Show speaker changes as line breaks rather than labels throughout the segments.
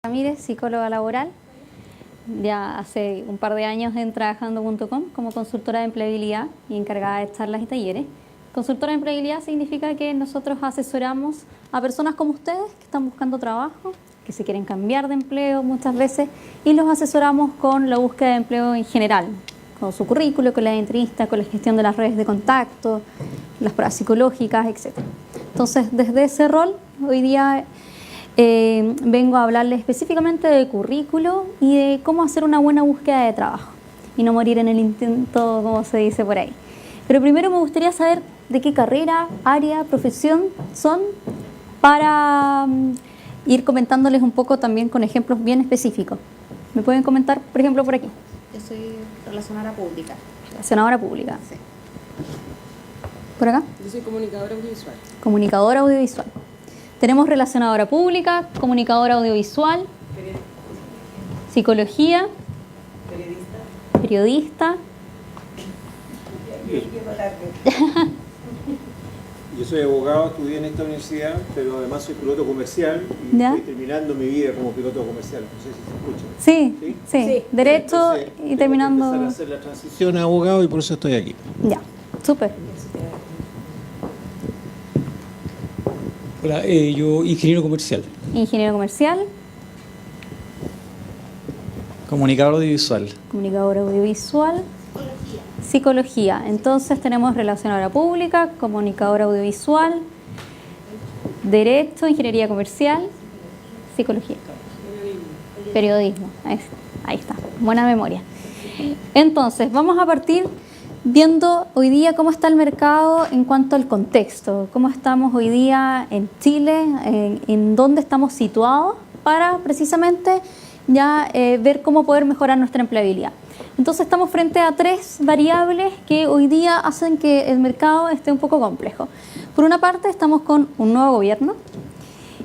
Ramírez, psicóloga laboral. Ya hace un par de años en Trabajando.com como consultora de empleabilidad y encargada de charlas y talleres. Consultora de empleabilidad significa que nosotros asesoramos a personas como ustedes que están buscando trabajo, que se quieren cambiar de empleo muchas veces, y los asesoramos con la búsqueda de empleo en general, con su currículo, con la entrevista, con la gestión de las redes de contacto, las pruebas psicológicas, etc. Entonces, desde ese rol, hoy día vengo a hablarles específicamente de currículo y de cómo hacer una buena búsqueda de trabajo y no morir en el intento, como se dice por ahí. Pero primero me gustaría saber de qué carrera, área, profesión son para ir comentándoles un poco también con ejemplos bien específicos. ¿Me pueden comentar, por ejemplo, por aquí?
Yo soy relacionadora pública.
Relacionadora pública.
Sí.
¿Por acá?
Yo soy comunicadora audiovisual.
Comunicadora audiovisual. Tenemos relacionadora pública, comunicadora audiovisual, psicología, periodista.
Yo soy abogado, estudié en esta universidad, pero además soy piloto comercial y
¿Ya?
estoy terminando mi vida como piloto comercial. No sé si se escucha.
Sí,
¿Sí?
sí, derecho
Entonces,
y
tengo
terminando.
que empezar a hacer la transición a abogado y por eso estoy aquí.
Ya, súper.
Hola, yo ingeniero comercial.
Ingeniero comercial,
Comunicador audiovisual.
comunicadora audiovisual, psicología. Entonces tenemos relacionadora pública, comunicadora audiovisual, derecho, ingeniería comercial, psicología, periodismo. Ahí está, buena memoria. Entonces, vamos a partir viendo hoy día cómo está el mercado en cuanto al contexto, cómo estamos hoy día en Chile, en dónde estamos situados para precisamente ya ver cómo poder mejorar nuestra empleabilidad. Entonces estamos frente a tres variables que hoy día hacen que el mercado esté un poco complejo. Por una parte estamos con un nuevo gobierno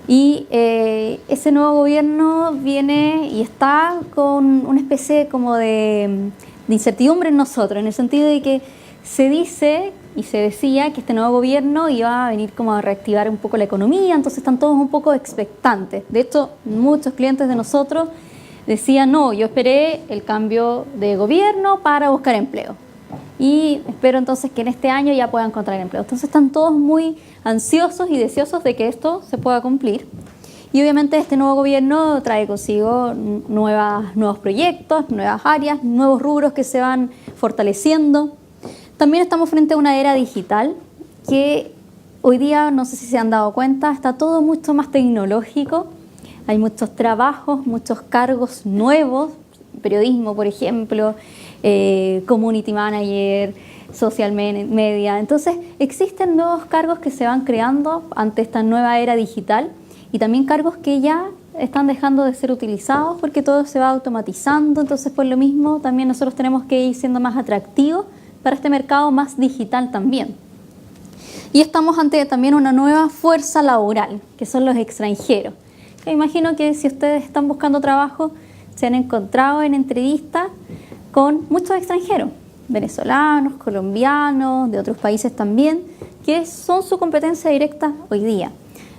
y ese nuevo gobierno viene y está con una especie como de incertidumbre en nosotros, en el sentido de que se dice y se decía que este nuevo gobierno iba a venir como a reactivar un poco la economía, entonces están todos un poco expectantes. De hecho, muchos clientes de nosotros decían, no, yo esperé el cambio de gobierno para buscar empleo y espero entonces que en este año ya pueda encontrar empleo. Entonces están todos muy ansiosos y deseosos de que esto se pueda cumplir. Y obviamente este nuevo gobierno trae consigo nuevos proyectos, nuevas áreas, nuevos rubros que se van fortaleciendo. También estamos frente a una era digital que hoy día, no sé si se han dado cuenta, está todo mucho más tecnológico. Hay muchos trabajos, muchos cargos nuevos, periodismo, por ejemplo, community manager, social media. Entonces existen nuevos cargos que se van creando ante esta nueva era digital. Y también cargos que ya están dejando de ser utilizados porque todo se va automatizando. Entonces, por lo mismo, también nosotros tenemos que ir siendo más atractivos para este mercado más digital también. Y estamos ante también una nueva fuerza laboral, que son los extranjeros. Me imagino que si ustedes están buscando trabajo, se han encontrado en entrevistas con muchos extranjeros, venezolanos, colombianos, de otros países también, que son su competencia directa hoy día.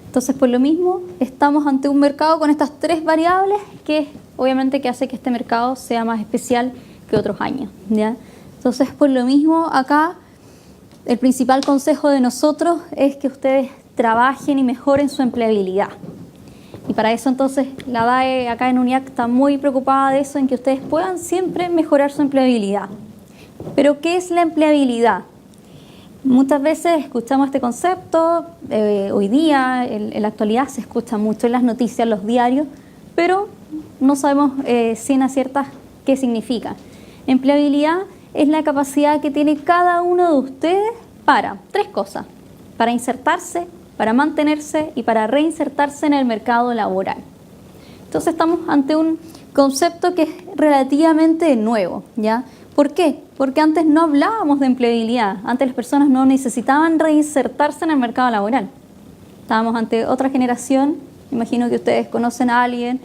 Entonces, por lo mismo, estamos ante un mercado con estas tres variables que obviamente que hace que este mercado sea más especial que otros años, ¿ya? Entonces, por lo mismo, acá el principal consejo de nosotros es que ustedes trabajen y mejoren su empleabilidad. Y para eso, entonces, la DAE acá en UNIAC está muy preocupada de eso, en que ustedes puedan siempre mejorar su empleabilidad. Pero, ¿qué es la empleabilidad? Muchas veces escuchamos este concepto, hoy día, en la actualidad, se escucha mucho en las noticias, en los diarios, pero no sabemos ciencia cierta qué significa. Empleabilidad es la capacidad que tiene cada uno de ustedes para tres cosas: para insertarse, para mantenerse y para reinsertarse en el mercado laboral. Entonces estamos ante un concepto que es relativamente nuevo, ¿ya? ¿Por qué? Porque antes no hablábamos de empleabilidad, antes las personas no necesitaban reinsertarse en el mercado laboral. Estábamos ante otra generación, imagino que ustedes conocen a alguien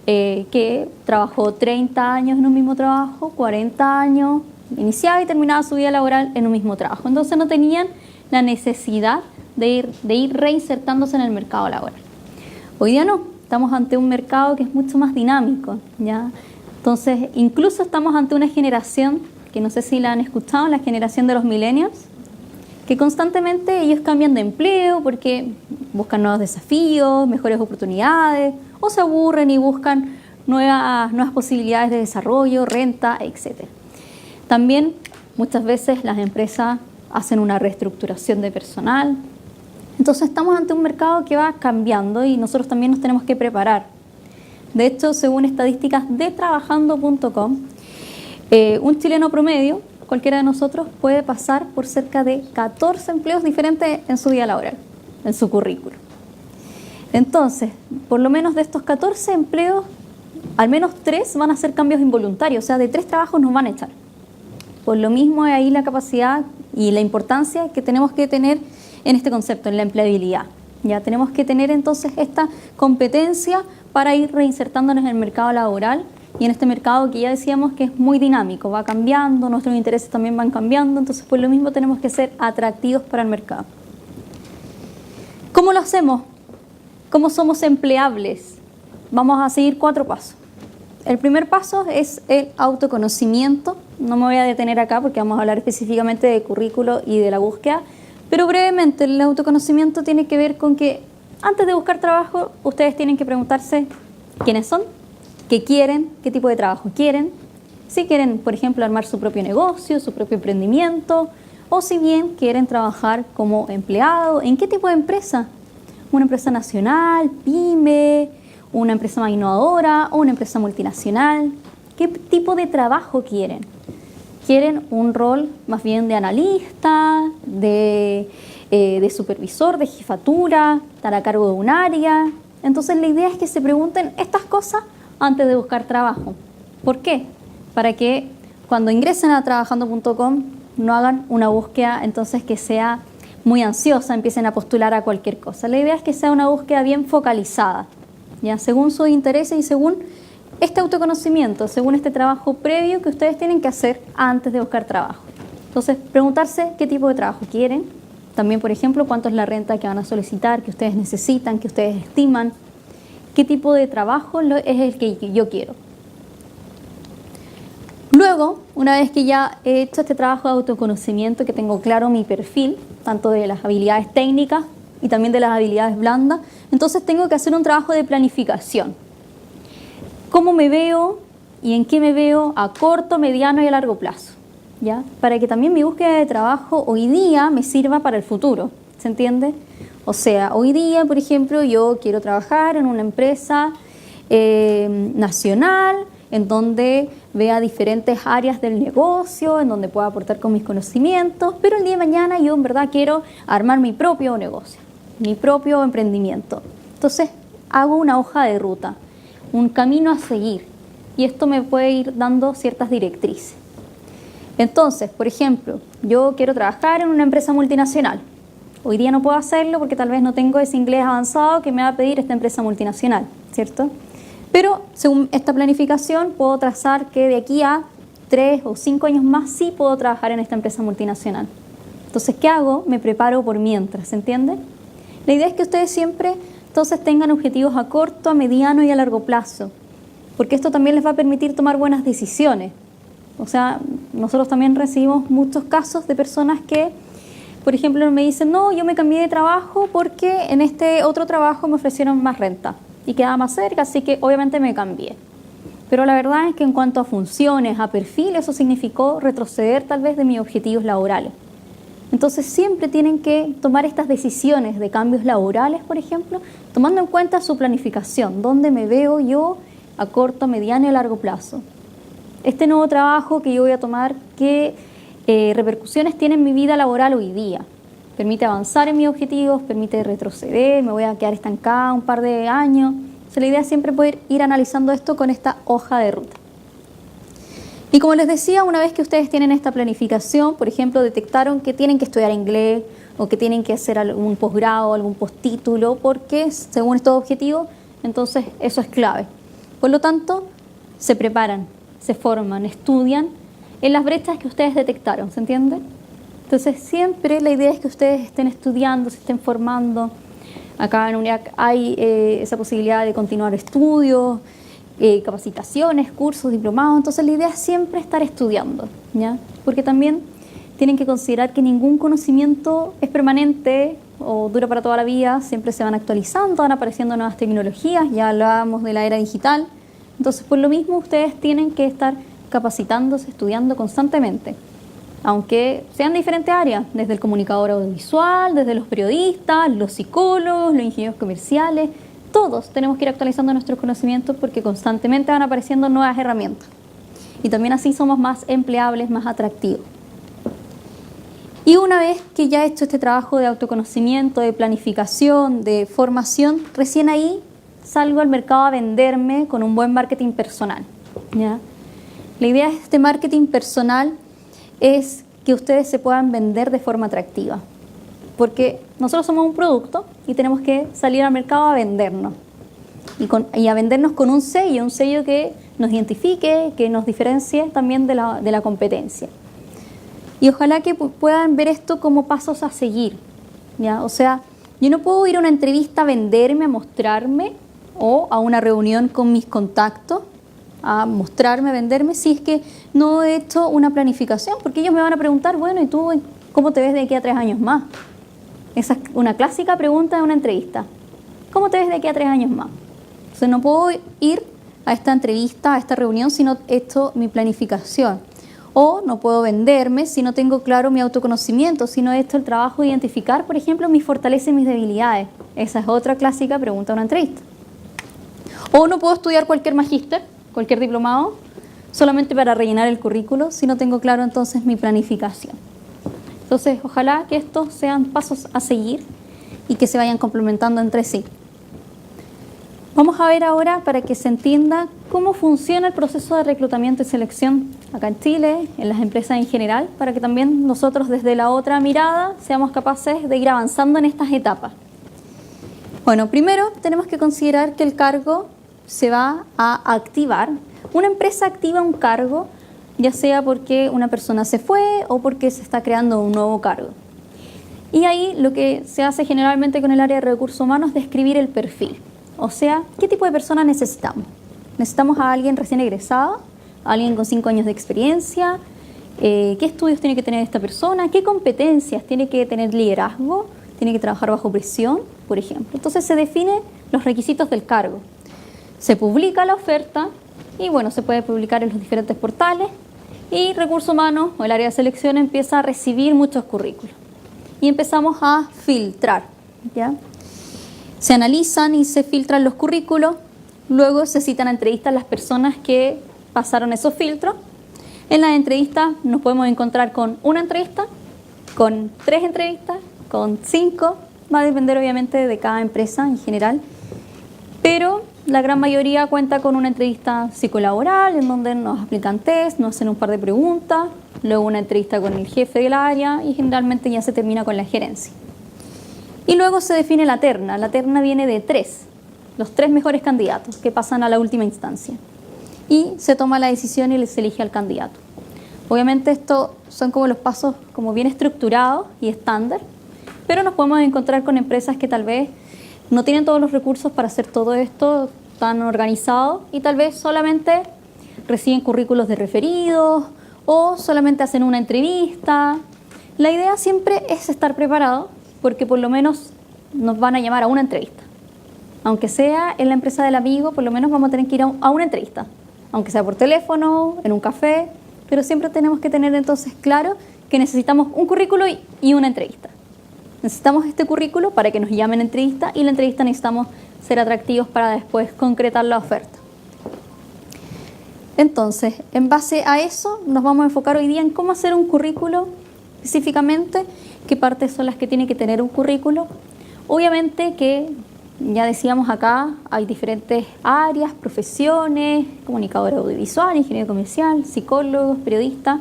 que trabajó 30 años en un mismo trabajo, 40 años, iniciaba y terminaba su vida laboral en un mismo trabajo. Entonces no tenían la necesidad de ir reinsertándose en el mercado laboral. Hoy día no. estamos ante un mercado que es mucho más dinámico, ¿ya? Entonces, incluso estamos ante una generación, que no sé si la han escuchado, la generación de los millennials, que constantemente ellos cambian de empleo porque buscan nuevos desafíos, mejores oportunidades, o se aburren y buscan nuevas posibilidades de desarrollo, renta, etc. También muchas veces las empresas hacen una reestructuración de personal. Entonces estamos ante un mercado que va cambiando y nosotros también nos tenemos que preparar. De hecho, según estadísticas de trabajando.com, un chileno promedio, cualquiera de nosotros, puede pasar por cerca de 14 empleos diferentes en su vida laboral, en su currículum. Entonces, por lo menos de estos 14 empleos, al menos 3 van a ser cambios involuntarios, o sea, de 3 trabajos nos van a echar. Por lo mismo, es ahí la capacidad y la importancia que tenemos que tener en este concepto, en la empleabilidad. Ya tenemos que tener entonces esta competencia para ir reinsertándonos en el mercado laboral y en este mercado que ya decíamos que es muy dinámico, va cambiando, nuestros intereses también van cambiando, entonces por lo mismo tenemos que ser atractivos para el mercado. ¿Cómo lo hacemos? ¿Cómo somos empleables? Vamos a seguir 4 pasos. El primer paso es el autoconocimiento. No me voy a detener acá porque vamos a hablar específicamente de currículo y de la búsqueda, pero brevemente el autoconocimiento tiene que ver con que antes de buscar trabajo ustedes tienen que preguntarse quiénes son, qué quieren, qué tipo de trabajo quieren, si quieren, por ejemplo, armar su propio negocio, su propio emprendimiento, o si bien quieren trabajar como empleado, ¿en qué tipo de empresa? ¿Una empresa nacional, pyme, una empresa más innovadora o una empresa multinacional? ¿Qué tipo de trabajo quieren? ¿Quieren un rol más bien de analista, de supervisor, de jefatura, estar a cargo de un área? Entonces la idea es que se pregunten estas cosas antes de buscar trabajo. ¿Por qué? Para que cuando ingresen a trabajando.com no hagan una búsqueda entonces que sea muy ansiosa, empiecen a postular a cualquier cosa. La idea es que sea una búsqueda bien focalizada, ya según sus intereses y según este autoconocimiento, según este trabajo previo que ustedes tienen que hacer antes de buscar trabajo. Entonces, preguntarse qué tipo de trabajo quieren. También, por ejemplo, cuánto es la renta que van a solicitar, que ustedes necesitan, que ustedes estiman. ¿Qué tipo de trabajo es el que yo quiero? Luego, una vez que ya he hecho este trabajo de autoconocimiento, que tengo claro mi perfil, tanto de las habilidades técnicas y también de las habilidades blandas, entonces tengo que hacer un trabajo de planificación. ¿Cómo me veo y en qué me veo a corto, mediano y a largo plazo? ¿Ya? Para que también mi búsqueda de trabajo hoy día me sirva para el futuro, ¿se entiende? O sea, hoy día, por ejemplo, yo quiero trabajar en una empresa nacional, en donde vea diferentes áreas del negocio, en donde pueda aportar con mis conocimientos, pero el día de mañana yo en verdad quiero armar mi propio negocio, mi propio emprendimiento. Entonces hago una hoja de ruta, un camino a seguir, y esto me puede ir dando ciertas directrices. Entonces, por ejemplo, yo quiero trabajar en una empresa multinacional. Hoy día no puedo hacerlo porque tal vez no tengo ese inglés avanzado que me va a pedir esta empresa multinacional, ¿cierto? Pero según esta planificación puedo trazar que de aquí a 3 o 5 años más sí puedo trabajar en esta empresa multinacional. Entonces, ¿qué hago? Me preparo por mientras, ¿se entiende? La idea es que ustedes siempre entonces tengan objetivos a corto, a mediano y a largo plazo, porque esto también les va a permitir tomar buenas decisiones. O sea, nosotros también recibimos muchos casos de personas que, por ejemplo, me dicen, no, yo me cambié de trabajo porque en este otro trabajo me ofrecieron más renta y quedaba más cerca, así que obviamente me cambié. Pero la verdad es que en cuanto a funciones, a perfil, eso significó retroceder tal vez de mis objetivos laborales. Entonces siempre tienen que tomar estas decisiones de cambios laborales, por ejemplo, tomando en cuenta su planificación, dónde me veo yo a corto, mediano y largo plazo. Este nuevo trabajo que yo voy a tomar, ¿qué repercusiones tiene en mi vida laboral hoy día? ¿Permite avanzar en mis objetivos? ¿Permite retroceder? ¿Me voy a quedar estancada un par de años? O sea, la idea es siempre poder ir analizando esto con esta hoja de ruta. Y como les decía, una vez que ustedes tienen esta planificación, por ejemplo, detectaron que tienen que estudiar inglés o que tienen que hacer algún posgrado, algún postítulo, porque según estos objetivos, entonces eso es clave. Por lo tanto, se preparan, se forman, estudian en las brechas que ustedes detectaron, ¿se entiende? Entonces siempre la idea es que ustedes estén estudiando, se estén formando, Acá en UNIAC hay esa posibilidad de continuar estudios, capacitaciones, cursos, diplomados. Entonces la idea es siempre estar estudiando, ¿ya? Porque también tienen que considerar que ningún conocimiento es permanente o dura para toda la vida, siempre se van actualizando, van apareciendo nuevas tecnologías, ya hablábamos de la era digital. Entonces, por lo mismo, ustedes tienen que estar capacitándose, estudiando constantemente, aunque sean de diferentes áreas, desde el comunicador audiovisual, desde los periodistas, los psicólogos, los ingenieros comerciales. Todos tenemos que ir actualizando nuestros conocimientos porque constantemente van apareciendo nuevas herramientas. Y también así somos más empleables, más atractivos. Y una vez que ya he hecho este trabajo de autoconocimiento, de planificación, de formación, recién ahí salgo al mercado a venderme con un buen marketing personal, ¿ya? La idea de este marketing personal es que ustedes se puedan vender de forma atractiva, porque nosotros somos un producto y tenemos que salir al mercado a vendernos y a vendernos con un sello que nos identifique, que nos diferencie también de la competencia. Y ojalá que puedan ver esto como pasos a seguir, ¿ya? O sea, yo no puedo ir a una entrevista a venderme, a mostrarme, o a una reunión con mis contactos, a mostrarme, a venderme, si es que no he hecho una planificación, porque ellos me van a preguntar, bueno, ¿y tú cómo te ves de aquí a 3 años más? Esa es una clásica pregunta de una entrevista. ¿Cómo te ves de aquí a 3 años más? Entonces no puedo ir a esta entrevista, a esta reunión, si no he hecho mi planificación. O no puedo venderme si no tengo claro mi autoconocimiento, si no he hecho el trabajo de identificar, por ejemplo, mis fortalezas y mis debilidades. Esa es otra clásica pregunta de una entrevista. O no puedo estudiar cualquier magíster, cualquier diplomado, solamente para rellenar el currículo, si no tengo claro entonces mi planificación. Entonces, ojalá que estos sean pasos a seguir y que se vayan complementando entre sí. Vamos a ver ahora, para que se entienda cómo funciona el proceso de reclutamiento y selección acá en Chile, en las empresas en general, para que también nosotros desde la otra mirada seamos capaces de ir avanzando en estas etapas. Bueno, primero tenemos que considerar que el cargo se va a activar. Una empresa activa un cargo, ya sea porque una persona se fue o porque se está creando un nuevo cargo. Y ahí lo que se hace generalmente con el área de recursos humanos es describir el perfil. O sea, ¿qué tipo de persona necesitamos? ¿Necesitamos a alguien recién egresado? ¿A alguien con 5 años de experiencia? ¿Qué estudios tiene que tener esta persona? ¿Qué competencias? ¿Tiene que tener liderazgo? ¿Tiene que trabajar bajo presión, por ejemplo? Entonces se definen los requisitos del cargo. Se publica la oferta y bueno, se puede publicar en los diferentes portales y Recursos Humanos o el área de selección empieza a recibir muchos currículos y empezamos a filtrar, ¿ya? Se analizan y se filtran los currículos, luego se citan a entrevistas las personas que pasaron esos filtros. En las entrevistas nos podemos encontrar con una entrevista, con 3 entrevistas, con 5, va a depender obviamente de cada empresa en general, pero la gran mayoría cuenta con una entrevista psicolaboral en donde nos aplican test, nos hacen un par de preguntas, luego una entrevista con el jefe del área y generalmente ya se termina con la gerencia. Y luego se define la terna. La terna viene de 3, los 3 mejores candidatos que pasan a la última instancia. Y se toma la decisión y se elige al candidato. Obviamente estos son como los pasos como bien estructurados y estándar, pero nos podemos encontrar con empresas que tal vez no tienen todos los recursos para hacer todo esto tan organizado y tal vez solamente reciben currículos de referidos o solamente hacen una entrevista. La idea siempre es estar preparado porque por lo menos nos van a llamar a una entrevista. Aunque sea en la empresa del amigo, por lo menos vamos a tener que ir a una entrevista. Aunque sea por teléfono, en un café, pero siempre tenemos que tener entonces claro que necesitamos un currículo y una entrevista. Necesitamos este currículo para que nos llamen a entrevista y la entrevista necesitamos ser atractivos para después concretar la oferta. Entonces, en base a eso, nos vamos a enfocar hoy día en cómo hacer un currículo específicamente, qué partes son las que tiene que tener un currículo. Obviamente que, ya decíamos acá, hay diferentes áreas, profesiones, comunicador audiovisual, ingeniero comercial, psicólogos, periodistas.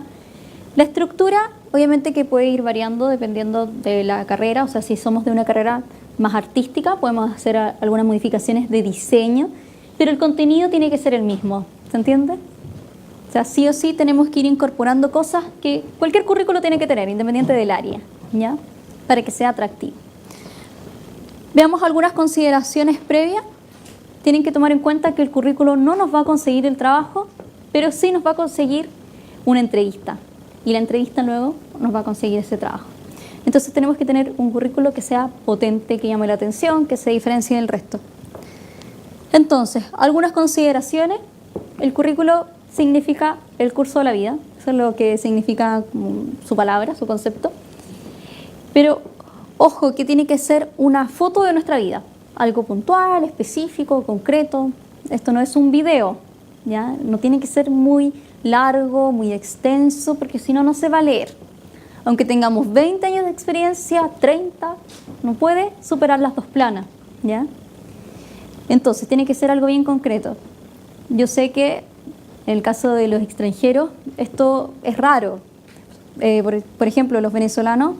La estructura, obviamente que puede ir variando dependiendo de la carrera, o sea, si somos de una carrera más artística, podemos hacer algunas modificaciones de diseño, pero el contenido tiene que ser el mismo, ¿se entiende? O sea, sí o sí tenemos que ir incorporando cosas que cualquier currículo tiene que tener, independiente del área, ¿ya? Para que sea atractivo. Veamos algunas consideraciones previas. Tienen que tomar en cuenta que el currículo no nos va a conseguir el trabajo, pero sí nos va a conseguir una entrevista. Y la entrevista luego nos va a conseguir ese trabajo. Entonces tenemos que tener un currículo que sea potente, que llame la atención, que se diferencie del resto. Entonces, algunas consideraciones. El currículo significa el curso de la vida. Eso es lo que significa su palabra, su concepto. Pero, ojo, que tiene que ser una foto de nuestra vida. Algo puntual, específico, concreto. Esto no es un video, ¿ya? No tiene que ser muy largo, muy extenso, porque si no, no se va a leer. Aunque tengamos 20 años de experiencia, 30, no puede superar las 2 planas, ¿ya? Entonces, tiene que ser algo bien concreto. Yo sé que en el caso de los extranjeros, esto es raro. Por ejemplo, los venezolanos,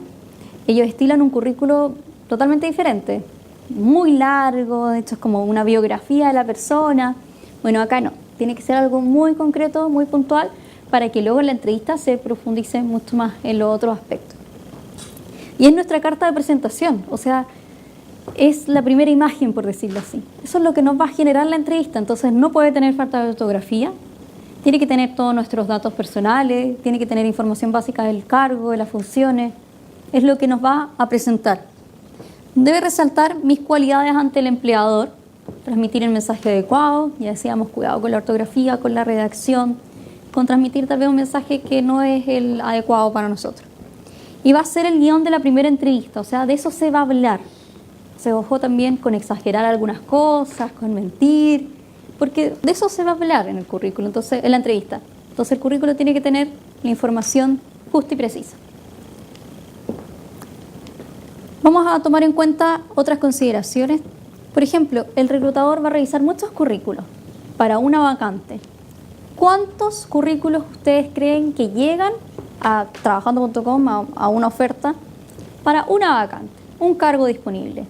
ellos estilan un currículo totalmente diferente. Muy largo, de hecho es como una biografía de la persona. Bueno, acá no. Tiene que ser algo muy concreto, muy puntual, para que luego en la entrevista se profundice mucho más en los otros aspectos. Y es nuestra carta de presentación, o sea, es la primera imagen, por decirlo así. Eso es lo que nos va a generar la entrevista, entonces no puede tener falta de ortografía, tiene que tener todos nuestros datos personales, tiene que tener información básica del cargo, de las funciones, es lo que nos va a presentar. Debe resaltar mis cualidades ante el empleador, transmitir el mensaje adecuado, ya decíamos, cuidado con la ortografía, con la redacción, con transmitir tal vez un mensaje que no es el adecuado para nosotros. Y va a ser el guión de la primera entrevista, o sea, de eso se va a hablar. Se ojo también con exagerar algunas cosas, con mentir, porque de eso se va a hablar en el currículo, entonces, en la entrevista. Entonces el currículo tiene que tener la información justa y precisa. Vamos a tomar en cuenta otras consideraciones. Por ejemplo, el reclutador va a revisar muchos currículos para una vacante. ¿Cuántos currículos ustedes creen que llegan a trabajando.com a una oferta para una vacante, un cargo disponible?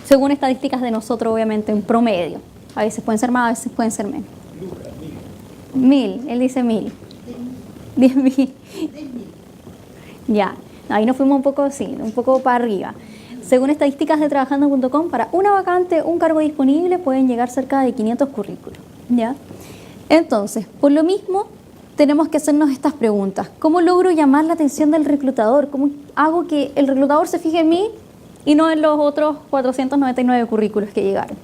Según estadísticas de nosotros, obviamente, en promedio. A veces pueden ser más, a veces pueden ser menos. 1000, él dice 1000. 10.000. Ya, ahí nos fuimos un poco, sí, un poco para arriba. Según estadísticas de trabajando.com, para una vacante, un cargo disponible, pueden llegar cerca de 500 currículos, ¿ya? Entonces, por lo mismo, tenemos que hacernos estas preguntas. ¿Cómo logro llamar la atención del reclutador? ¿Cómo hago que el reclutador se fije en mí y no en los otros 499 currículos que llegaron?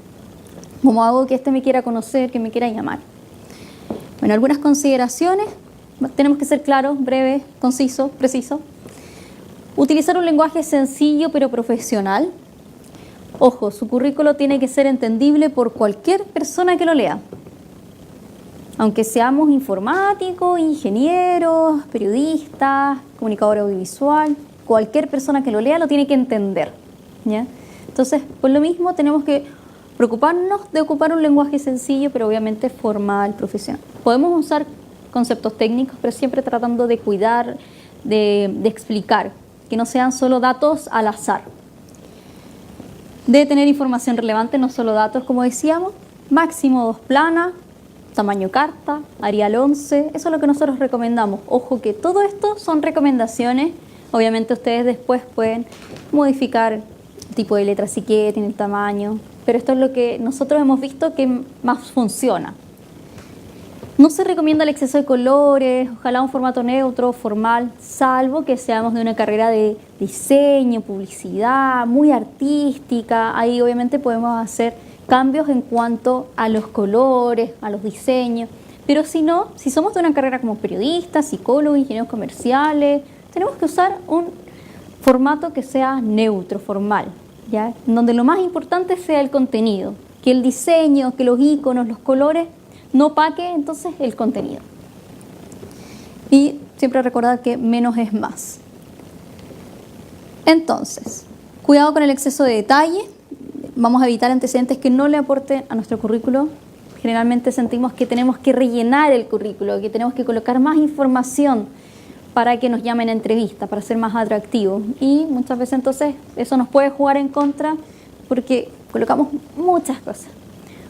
¿Cómo hago que me quiera conocer, que me quiera llamar? Bueno, algunas consideraciones. Tenemos que ser claros, breves, concisos, precisos. Utilizar un lenguaje sencillo pero profesional. Ojo, su currículo tiene que ser entendible por cualquier persona que lo lea. Aunque seamos informáticos, ingenieros, periodistas, comunicador audiovisual, cualquier persona que lo lea lo tiene que entender, ¿ya? Entonces, por lo mismo, tenemos que preocuparnos de ocupar un lenguaje sencillo, pero obviamente formal, profesional. Podemos usar conceptos técnicos, pero siempre tratando de cuidar, de explicar, que no sean solo datos al azar. Debe tener información relevante, no solo datos, como decíamos, máximo 2 planas, tamaño carta, Arial 11, eso es lo que nosotros recomendamos. Ojo que todo esto son recomendaciones, obviamente ustedes después pueden modificar el tipo de letra si quieren, el tamaño, pero esto es lo que nosotros hemos visto que más funciona. No se recomienda el exceso de colores, ojalá un formato neutro, formal, salvo que seamos de una carrera de diseño, publicidad, muy artística. Ahí obviamente podemos hacer cambios en cuanto a los colores, a los diseños. Pero si no, si somos de una carrera como periodistas, psicólogos, ingenieros comerciales, tenemos que usar un formato que sea neutro, formal, ¿ya? Donde lo más importante sea el contenido, que el diseño, que los iconos, los colores no opaque entonces el contenido. Y siempre recordar que menos es más. Entonces, cuidado con el exceso de detalle. Vamos a evitar antecedentes que no le aporten a nuestro currículo. Generalmente sentimos que tenemos que rellenar el currículo, que tenemos que colocar más información para que nos llamen a entrevista, para ser más atractivos. Y muchas veces entonces eso nos puede jugar en contra porque colocamos muchas cosas.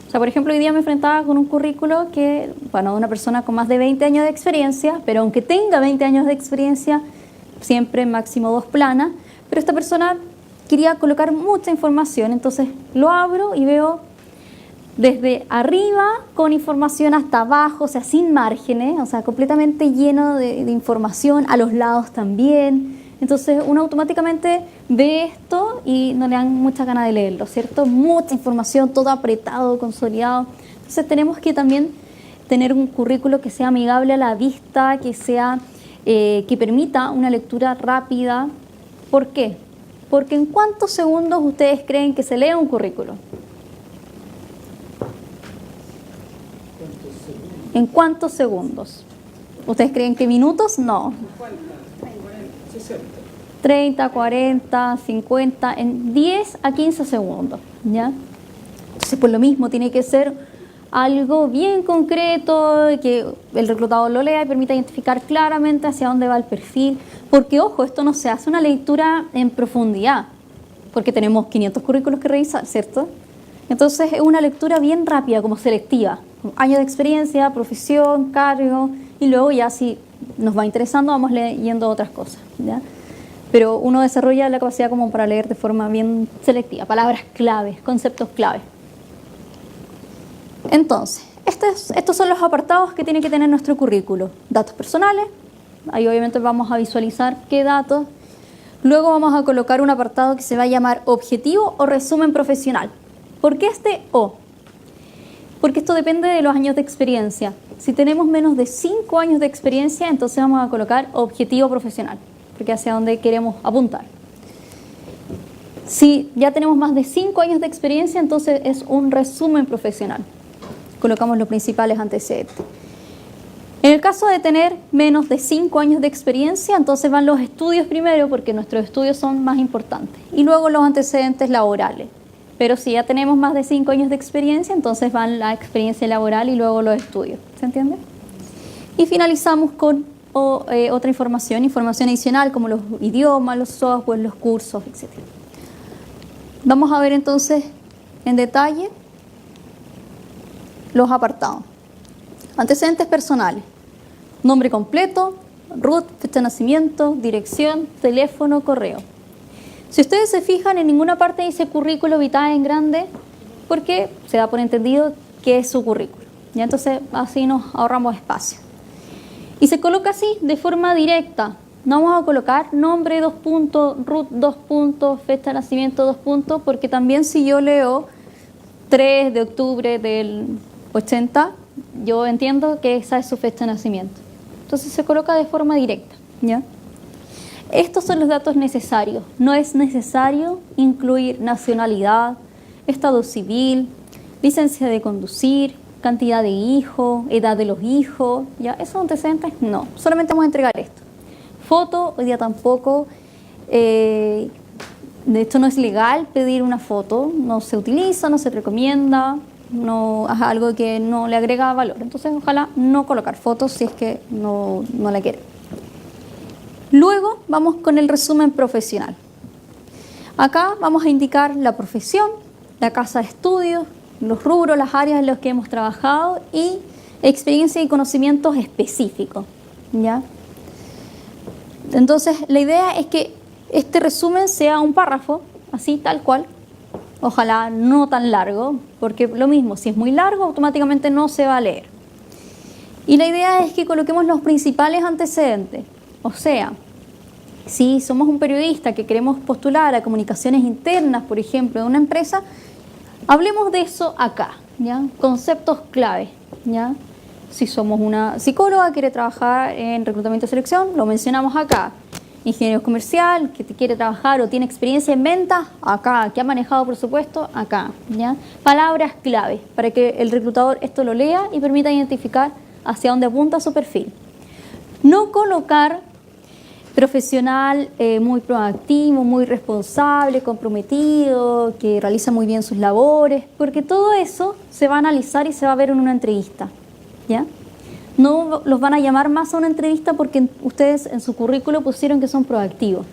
O sea, por ejemplo, hoy día me enfrentaba con un currículo que, bueno, de una persona con más de 20 años de experiencia, pero aunque tenga 20 años de experiencia, siempre máximo 2 planas, pero esta persona quería colocar mucha información, entonces lo abro y veo desde arriba con información hasta abajo, o sea, sin márgenes, o sea, completamente lleno de información, a los lados también. Entonces uno automáticamente ve esto y no le dan mucha ganas de leerlo, ¿cierto? Mucha información, todo apretado, consolidado. Entonces tenemos que también tener un currículo que sea amigable a la vista, que sea, que permita una lectura rápida. ¿Por qué? Porque ¿en cuántos segundos ustedes creen que se lee un currículo? ¿En cuántos segundos? ¿Ustedes creen que minutos? No. 30, 40, 50, en 10 a 15 segundos, ¿ya? Entonces, por lo mismo, tiene que ser algo bien concreto, que el reclutador lo lea y permita identificar claramente hacia dónde va el perfil. Porque, ojo, esto no se hace una lectura en profundidad, porque tenemos 500 currículos que revisar, ¿cierto? Entonces, es una lectura bien rápida, como selectiva. Años de experiencia, profesión, cargo, y luego ya si nos va interesando vamos leyendo otras cosas, ¿ya? Pero uno desarrolla la capacidad como para leer de forma bien selectiva, palabras claves, conceptos claves. Entonces, estos son los apartados que tiene que tener nuestro currículo. Datos personales, ahí obviamente vamos a visualizar qué datos. Luego vamos a colocar un apartado que se va a llamar objetivo o resumen profesional. ¿Por qué este O? Porque esto depende de los años de experiencia. Si tenemos menos de 5 años de experiencia, entonces vamos a colocar objetivo profesional, porque hacia dónde queremos apuntar. Si ya tenemos más de 5 años de experiencia, entonces es un resumen profesional. Colocamos los principales antecedentes. En el caso de tener menos de 5 años de experiencia, entonces van los estudios primero, porque nuestros estudios son más importantes, y luego los antecedentes laborales. Pero si ya tenemos más de 5 años de experiencia, entonces van la experiencia laboral y luego los estudios. ¿Se entiende? Y finalizamos con otra información adicional, como los idiomas, los software, los cursos, etc. Vamos a ver entonces en detalle los apartados. Antecedentes personales. Nombre completo, RUT, fecha de nacimiento, dirección, teléfono, correo. Si ustedes se fijan, en ninguna parte dice currículo vitae en grande, porque se da por entendido que es su currículo. ¿Ya? Entonces así nos ahorramos espacio. Y se coloca así, de forma directa. No vamos a colocar nombre, 2 puntos, RUT, 2 puntos, fecha de nacimiento, 2 puntos, porque también si yo leo 3 de octubre del 80, yo entiendo que esa es su fecha de nacimiento. Entonces se coloca de forma directa, ¿ya? Estos son los datos necesarios. No es necesario incluir nacionalidad, estado civil, licencia de conducir, cantidad de hijos, edad de los hijos, ¿ya? Esos antecedentes no, solamente vamos a entregar esto. Foto, hoy día tampoco, de hecho no es legal pedir una foto, no se utiliza, no se recomienda, no es algo que no le agrega valor. Entonces ojalá no colocar fotos si es que no la quieren. Luego vamos con el resumen profesional. Acá vamos a indicar la profesión, la casa de estudios, los rubros, las áreas en las que hemos trabajado y experiencia y conocimientos específicos, ¿ya? Entonces la idea es que este resumen sea un párrafo, así tal cual, ojalá no tan largo, porque lo mismo, si es muy largo automáticamente no se va a leer. Y la idea es que coloquemos los principales antecedentes, o sea, si somos un periodista que queremos postular a comunicaciones internas, por ejemplo, de una empresa, hablemos de eso acá, ¿ya? Conceptos clave, ¿ya? Si somos una psicóloga, quiere trabajar en reclutamiento y selección, lo mencionamos acá. Ingeniero comercial, que quiere trabajar o tiene experiencia en ventas, acá. Que ha manejado presupuesto, acá, ¿ya? Palabras clave para que el reclutador esto lo lea y permita identificar hacia dónde apunta su perfil. No colocar profesional muy proactivo, muy responsable, comprometido, que realiza muy bien sus labores, porque todo eso se va a analizar y se va a ver en una entrevista, ¿ya? No los van a llamar más a una entrevista porque ustedes en su currículo pusieron que son proactivos,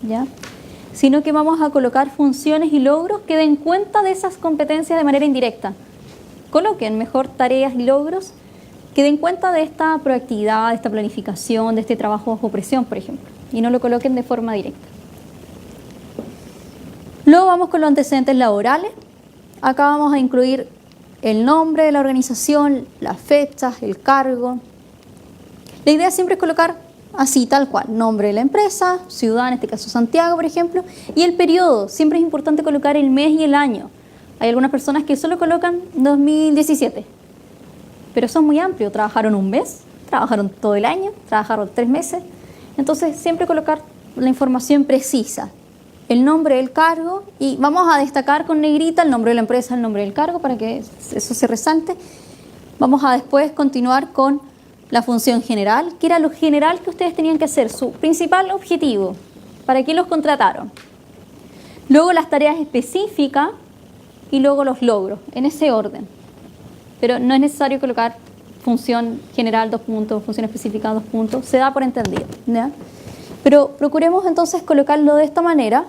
¿ya? Sino que vamos a colocar funciones y logros que den cuenta de esas competencias de manera indirecta. Coloquen mejor tareas y logros que den cuenta de esta proactividad, de esta planificación, de este trabajo bajo presión, por ejemplo, y no lo coloquen de forma directa. Luego vamos con los antecedentes laborales. Acá vamos a incluir el nombre de la organización, las fechas, el cargo. La idea siempre es colocar así, tal cual, nombre de la empresa, ciudad, en este caso Santiago, por ejemplo, y el periodo. Siempre es importante colocar el mes y el año. Hay algunas personas que solo colocan 2017, pero eso es muy amplio. Trabajaron un mes, trabajaron todo el año, trabajaron 3 meses. Entonces, siempre colocar la información precisa. El nombre del cargo, y vamos a destacar con negrita el nombre de la empresa, el nombre del cargo, para que eso se resalte. Vamos a después continuar con la función general, que era lo general que ustedes tenían que hacer, su principal objetivo, para qué los contrataron. Luego las tareas específicas y luego los logros, en ese orden. Pero no es necesario colocar función general 2 puntos, función específica 2 puntos, se da por entendido, ¿ya? Pero procuremos entonces colocarlo de esta manera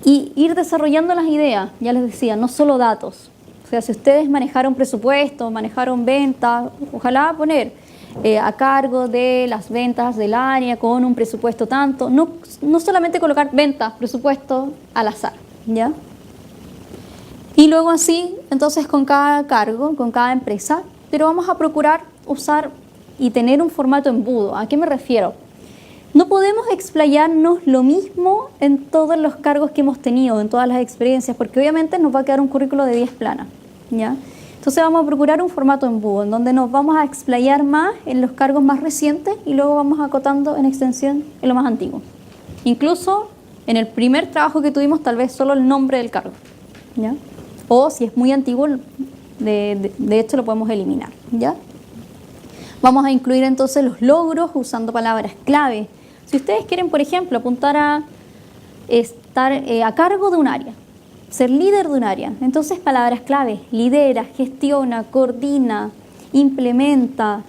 y ir desarrollando las ideas, ya les decía, no solo datos. O sea, si ustedes manejaron presupuesto, manejaron ventas, ojalá poner a cargo de las ventas del área con un presupuesto tanto, no solamente colocar ventas, presupuesto al azar, ¿ya? Y luego así, entonces con cada cargo, con cada empresa, pero vamos a procurar usar y tener un formato embudo. ¿A qué me refiero? No podemos explayarnos lo mismo en todos los cargos que hemos tenido, en todas las experiencias, porque obviamente nos va a quedar un currículo de 10 planas, ¿ya? Entonces vamos a procurar un formato embudo, en donde nos vamos a explayar más en los cargos más recientes y luego vamos acotando en extensión en lo más antiguo. Incluso en el primer trabajo que tuvimos, tal vez solo el nombre del cargo, ¿ya? O si es muy antiguo, de hecho lo podemos eliminar, ¿ya? Vamos a incluir entonces los logros usando palabras clave. Si ustedes quieren, por ejemplo, apuntar a estar a cargo de un área, ser líder de un área, entonces palabras clave: lidera, gestiona, coordina, implementa,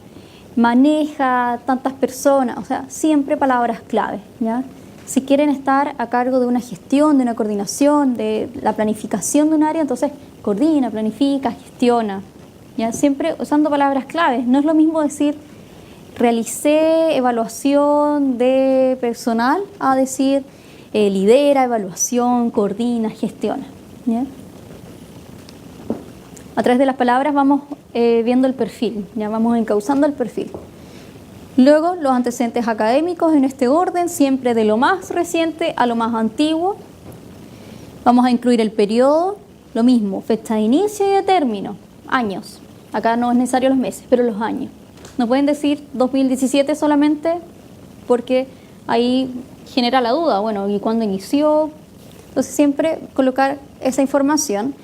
maneja tantas personas, o sea, siempre palabras clave, ¿ya? Si quieren estar a cargo de una gestión, de una coordinación, de la planificación de un área, entonces coordina, planifica, gestiona, ¿ya? Siempre usando palabras claves. No es lo mismo decir realicé evaluación de personal a decir lidera, evaluación, coordina, gestiona, ¿ya? A través de las palabras vamos viendo el perfil, ya vamos encauzando el perfil. Luego los antecedentes académicos en este orden, siempre de lo más reciente a lo más antiguo. Vamos a incluir el periodo, lo mismo, fecha de inicio y de término, años. Acá no es necesario los meses, pero los años. No pueden decir 2017 solamente porque ahí genera la duda, bueno, ¿y cuándo inició? Entonces siempre colocar esa información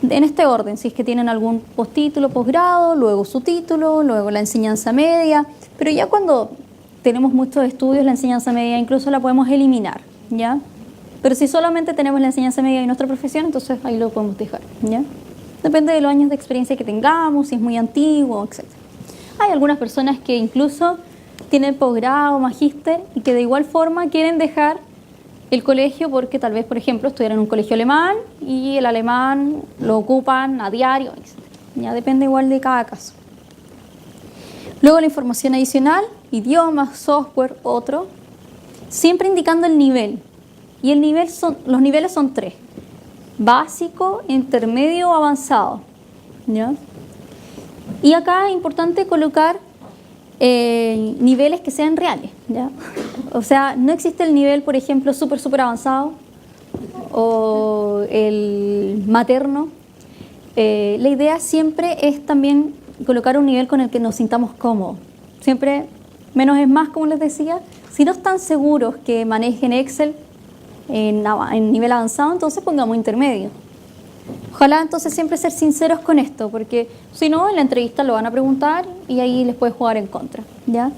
en este orden, si es que tienen algún postítulo, posgrado, luego su título, luego la enseñanza media, pero ya cuando tenemos muchos estudios, la enseñanza media incluso la podemos eliminar, ¿ya? Pero si solamente tenemos la enseñanza media y nuestra profesión, entonces ahí lo podemos dejar, ¿ya? Depende de los años de experiencia que tengamos, si es muy antiguo, etc. Hay algunas personas que incluso tienen posgrado, magíster y que de igual forma quieren dejar el colegio porque tal vez, por ejemplo, estudiaron en un colegio alemán y el alemán lo ocupan a diario, etc. Ya depende igual de cada caso. Luego la información adicional, idiomas, software, otro, siempre indicando el nivel. Y los niveles son 3. Básico, intermedio o avanzado, ¿ya? Y acá es importante colocar niveles que sean reales, ¿ya? O sea, no existe el nivel, por ejemplo, súper avanzado o el materno. La idea siempre es también colocar un nivel con el que nos sintamos cómodos. Siempre menos es más, como les decía. Si no están seguros que manejen Excel en nivel avanzado, entonces pongamos intermedio. Ojalá entonces siempre ser sinceros con esto, porque si no, en la entrevista lo van a preguntar y ahí les puede jugar en contra, ¿ya?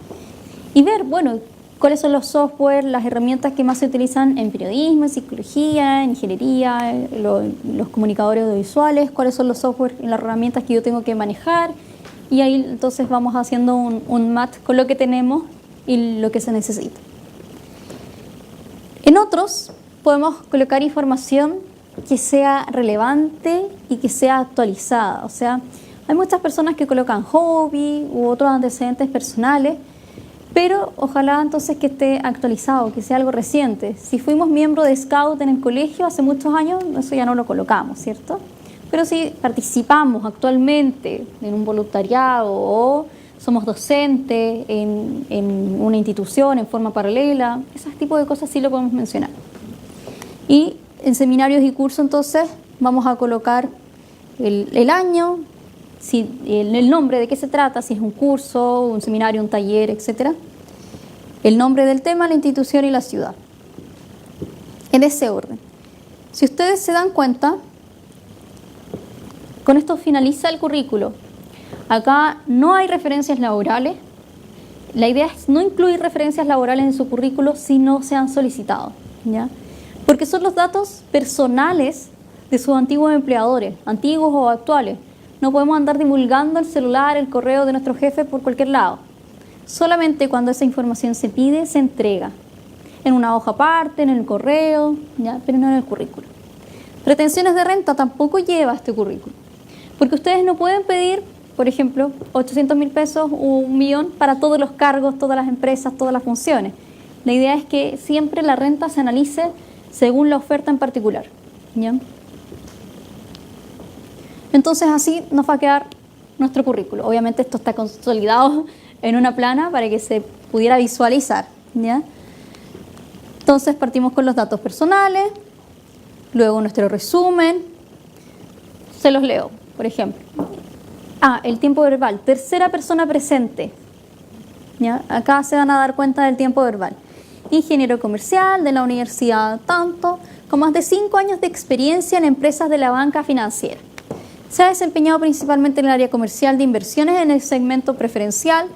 Y ver, bueno, cuáles son los software, las herramientas que más se utilizan en periodismo, en psicología, en ingeniería, los comunicadores audiovisuales, cuáles son los software y las herramientas que yo tengo que manejar, y ahí entonces vamos haciendo un match con lo que tenemos y lo que se necesita. En otros podemos colocar información que sea relevante y que sea actualizada. O sea, hay muchas personas que colocan hobby u otros antecedentes personales, Pero ojalá entonces que esté actualizado, que sea algo reciente. Si fuimos miembro de Scout en el colegio hace muchos años, eso ya no lo colocamos, ¿cierto? Pero si participamos actualmente en un voluntariado o somos docentes en una institución en forma paralela, esos tipos de cosas sí lo podemos mencionar. Y en seminarios y cursos entonces vamos a colocar el año, si, el nombre de qué se trata, si es un curso, un seminario, un taller, etc. El nombre del tema, la institución y la ciudad. En ese orden. Si ustedes se dan cuenta, con esto finaliza el currículo. Acá no hay referencias laborales. La idea es no incluir referencias laborales en su currículo si no se han solicitado, ¿ya? Porque son los datos personales de sus antiguos empleadores, antiguos o actuales. No podemos andar divulgando el celular, el correo de nuestro jefe por cualquier lado. Solamente cuando esa información se pide, se entrega. En una hoja aparte, en el correo, ¿ya? Pero no en el currículo. Pretensiones de renta tampoco lleva este currículo. Porque ustedes no pueden pedir, por ejemplo, 800.000 pesos o 1.000.000 para todos los cargos, todas las empresas, todas las funciones. La idea es que siempre la renta se analice según la oferta en particular, ¿ya? Entonces así nos va a quedar nuestro currículo. Obviamente esto está consolidado en una plana para que se pudiera visualizar, ¿ya? Entonces partimos con los datos personales, luego nuestro resumen. Se los leo, por ejemplo. El tiempo verbal, tercera persona presente, ¿ya? Acá se van a dar cuenta del tiempo verbal. Ingeniero comercial de la universidad tanto, con más de 5 años de experiencia en empresas de la banca financiera. Se ha desempeñado principalmente en el área comercial de inversiones en el segmento preferencial,